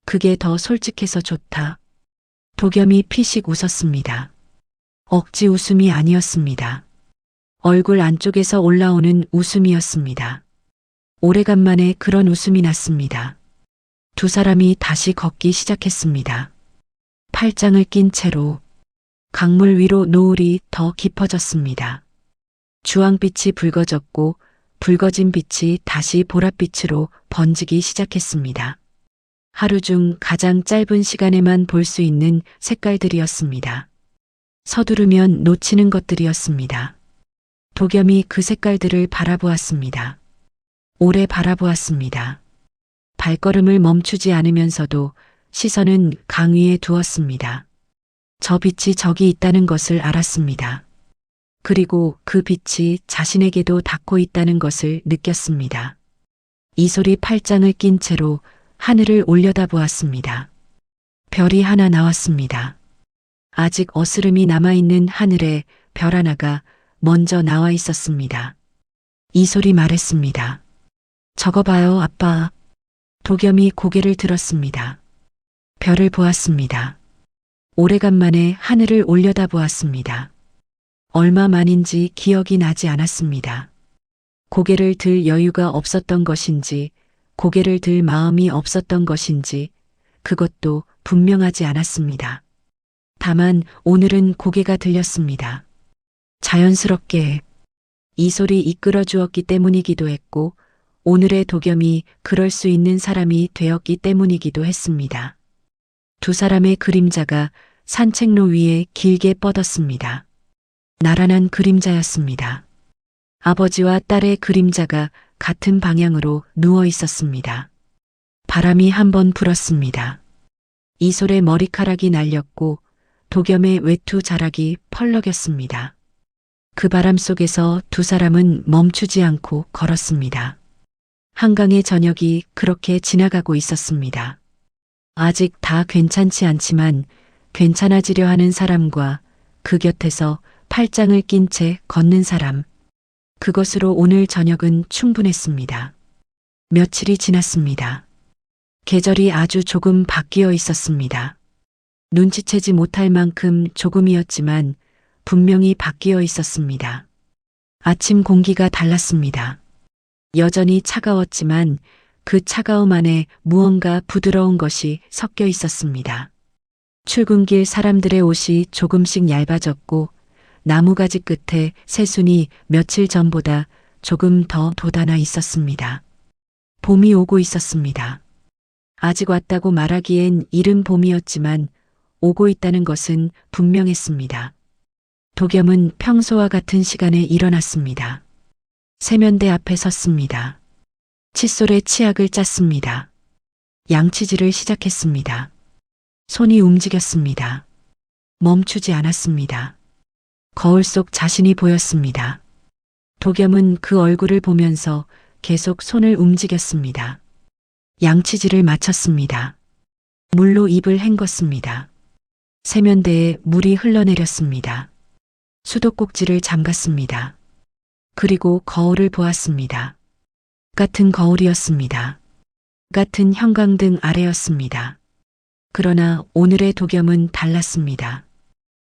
그게 더 솔직해서 좋다. 도겸이 피식 웃었습니다. 억지 웃음이 아니었습니다. 얼굴 안쪽에서 올라오는 웃음이었습니다. 오래간만에 그런 웃음이 났습니다. 두 사람이 다시 걷기 시작했습니다. 팔짱을 낀 채로 강물 위로 노을이 더 깊어졌습니다. 주황빛이 붉어졌고 붉어진 빛이 다시 보랏빛으로 번지기 시작했습니다. 하루 중 가장 짧은 시간에만 볼 수 있는 색깔들이었습니다. 서두르면 놓치는 것들이었습니다. 도겸이 그 색깔들을 바라보았습니다. 오래 바라보았습니다. 발걸음을 멈추지 않으면서도 시선은 강 위에 두었습니다. 저 빛이 저기 있다는 것을 알았습니다. 그리고 그 빛이 자신에게도 닿고 있다는 것을 느꼈습니다. 이솔이 팔짱을 낀 채로 하늘을 올려다보았습니다. 별이 하나 나왔습니다. 아직 어스름이 남아있는 하늘에 별 하나가 먼저 나와 있었습니다. 이솔이 말했습니다. 저거 봐요, 아빠. 도겸이 고개를 들었습니다. 별을 보았습니다. 오래간만에 하늘을 올려다보았습니다. 얼마 만인지 기억이 나지 않았습니다. 고개를 들 여유가 없었던 것인지, 고개를 들 마음이 없었던 것인지, 그것도 분명하지 않았습니다. 다만 오늘은 고개가 들렸습니다. 자연스럽게 이솔이 이끌어 주었기 때문이기도 했고, 오늘의 도겸이 그럴 수 있는 사람이 되었기 때문이기도 했습니다. 두 사람의 그림자가 산책로 위에 길게 뻗었습니다. 나란한 그림자였습니다. 아버지와 딸의 그림자가 같은 방향으로 누워 있었습니다. 바람이 한번 불었습니다. 이솔의 머리카락이 날렸고 도겸의 외투 자락이 펄럭였습니다. 그 바람 속에서 두 사람은 멈추지 않고 걸었습니다. 한강의 저녁이 그렇게 지나가고 있었습니다. 아직 다 괜찮지 않지만 괜찮아지려 하는 사람과 그 곁에서 팔짱을 낀 채 걷는 사람. 그것으로 오늘 저녁은 충분했습니다. 며칠이 지났습니다. 계절이 아주 조금 바뀌어 있었습니다. 눈치채지 못할 만큼 조금이었지만 분명히 바뀌어 있었습니다. 아침 공기가 달랐습니다. 여전히 차가웠지만 그 차가움 안에 무언가 부드러운 것이 섞여 있었습니다. 출근길 사람들의 옷이 조금씩 얇아졌고 나무가지 끝에 새순이 며칠 전보다 조금 더 돋아나 있었습니다. 봄이 오고 있었습니다. 아직 왔다고 말하기엔 이른 봄이었지만 오고 있다는 것은 분명했습니다. 도겸은 평소와 같은 시간에 일어났습니다. 세면대 앞에 섰습니다. 칫솔에 치약을 짰습니다. 양치질을 시작했습니다. 손이 움직였습니다. 멈추지 않았습니다. 거울 속 자신이 보였습니다. 도겸은 그 얼굴을 보면서 계속 손을 움직였습니다. 양치질을 마쳤습니다. 물로 입을 헹궜습니다. 세면대에 물이 흘러내렸습니다. 수도꼭지를 잠갔습니다. 그리고 거울을 보았습니다. 같은 거울이었습니다. 같은 형광등 아래였습니다. 그러나 오늘의 도겸은 달랐습니다.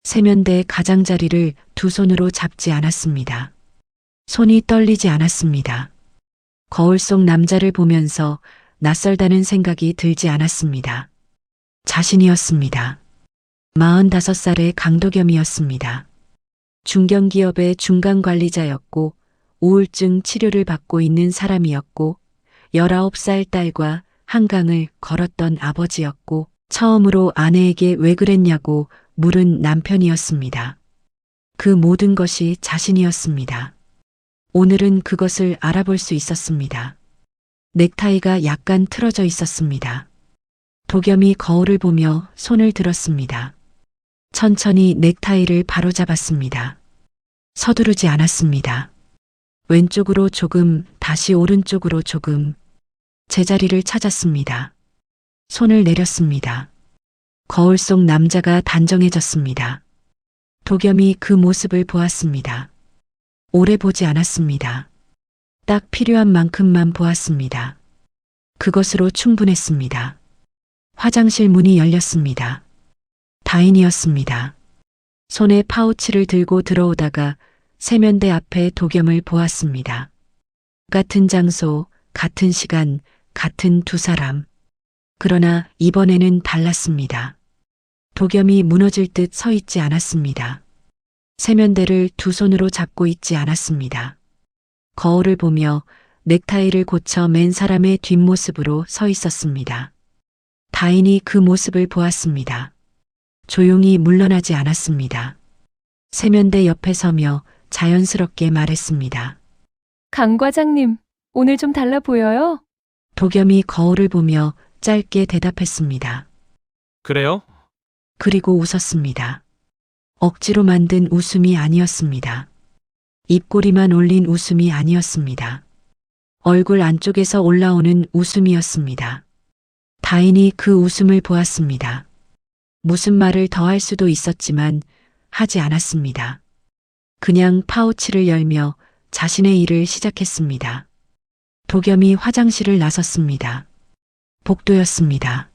세면대 가장자리를 두 손으로 잡지 않았습니다. 손이 떨리지 않았습니다. 거울 속 남자를 보면서 낯설다는 생각이 들지 않았습니다. 자신이었습니다. 45살의 강도겸이었습니다. 중견기업의 중간관리자였고 우울증 치료를 받고 있는 사람이었고 19살 딸과 한강을 걸었던 아버지였고 처음으로 아내에게 왜 그랬냐고 물은 남편이었습니다. 그 모든 것이 자신이었습니다. 오늘은 그것을 알아볼 수 있었습니다. 넥타이가 약간 틀어져 있었습니다. 도겸이 거울을 보며 손을 들었습니다. 천천히 넥타이를 바로잡았습니다. 서두르지 않았습니다. 왼쪽으로 조금, 다시 오른쪽으로 조금. 제자리를 찾았습니다. 손을 내렸습니다. 거울 속 남자가 단정해졌습니다. 도겸이 그 모습을 보았습니다. 오래 보지 않았습니다. 딱 필요한 만큼만 보았습니다. 그것으로 충분했습니다. 화장실 문이 열렸습니다. 다인이었습니다. 손에 파우치를 들고 들어오다가 세면대 앞에 도겸을 보았습니다. 같은 장소, 같은 시간, 같은 두 사람. 그러나 이번에는 달랐습니다. 도겸이 무너질 듯 서 있지 않았습니다. 세면대를 두 손으로 잡고 있지 않았습니다. 거울을 보며 넥타이를 고쳐 맨 사람의 뒷모습으로 서 있었습니다. 다인이 그 모습을 보았습니다. 조용히 물러나지 않았습니다. 세면대 옆에 서며 자연스럽게 말했습니다. 강 과장님, 오늘 좀 달라 보여요? 도겸이 거울을 보며 짧게 대답했습니다. 그래요? 그리고 웃었습니다. 억지로 만든 웃음이 아니었습니다. 입꼬리만 올린 웃음이 아니었습니다. 얼굴 안쪽에서 올라오는 웃음이었습니다. 다인이 그 웃음을 보았습니다. 무슨 말을 더 할 수도 있었지만 하지 않았습니다. 그냥 파우치를 열며 자신의 일을 시작했습니다. 도겸이 화장실을 나섰습니다. 복도였습니다.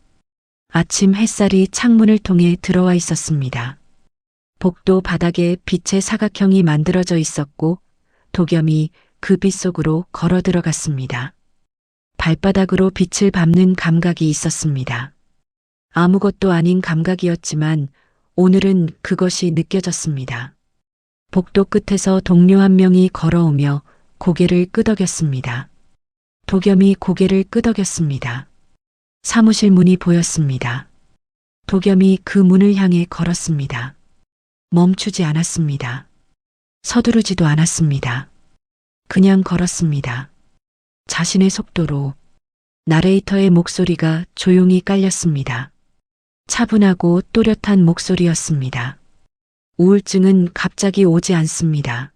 아침 햇살이 창문을 통해 들어와 있었습니다. 복도 바닥에 빛의 사각형이 만들어져 있었고 도겸이 그 빛 속으로 걸어 들어갔습니다. 발바닥으로 빛을 밟는 감각이 있었습니다. 아무것도 아닌 감각이었지만 오늘은 그것이 느껴졌습니다. 복도 끝에서 동료 한 명이 걸어오며 고개를 끄덕였습니다. 도겸이 고개를 끄덕였습니다. 사무실 문이 보였습니다. 도겸이 그 문을 향해 걸었습니다. 멈추지 않았습니다. 서두르지도 않았습니다. 그냥 걸었습니다. 자신의 속도로. 나레이터의 목소리가 조용히 깔렸습니다. 차분하고 또렷한 목소리였습니다. 우울증은 갑자기 오지 않습니다.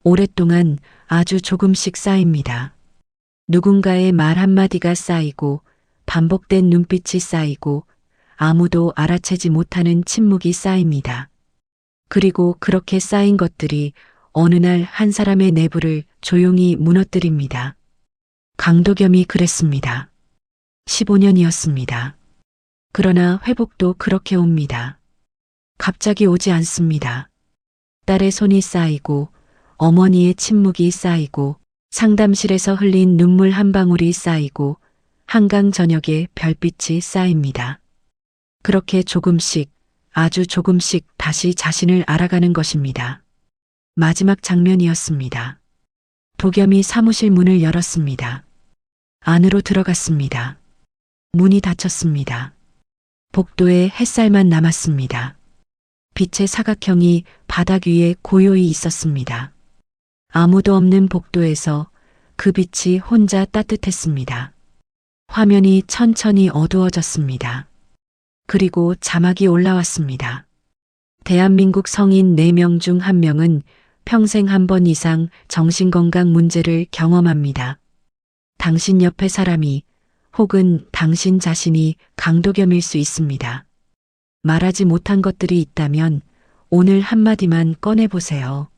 오랫동안 아주 조금씩 쌓입니다. 누군가의 말 한마디가 쌓이고 반복된 눈빛이 쌓이고 아무도 알아채지 못하는 침묵이 쌓입니다. 그리고 그렇게 쌓인 것들이 어느 날 한 사람의 내부를 조용히 무너뜨립니다. 강도겸이 그랬습니다. 15년이었습니다. 그러나 회복도 그렇게 옵니다. 갑자기 오지 않습니다. 딸의 손이 쌓이고 어머니의 침묵이 쌓이고 상담실에서 흘린 눈물 한 방울이 쌓이고 한강 저녁에 별빛이 쌓입니다. 그렇게 조금씩 아주 조금씩 다시 자신을 알아가는 것입니다. 마지막 장면이었습니다. 도겸이 사무실 문을 열었습니다. 안으로 들어갔습니다. 문이 닫혔습니다. 복도에 햇살만 남았습니다. 빛의 사각형이 바닥 위에 고요히 있었습니다. 아무도 없는 복도에서 그 빛이 혼자 따뜻했습니다. 화면이 천천히 어두워졌습니다. 그리고 자막이 올라왔습니다. 대한민국 성인 4명 중 1명은 평생 한 번 이상 정신건강 문제를 경험합니다. 당신 옆에 사람이 혹은 당신 자신이 강도겸일 수 있습니다. 말하지 못한 것들이 있다면 오늘 한마디만 꺼내보세요.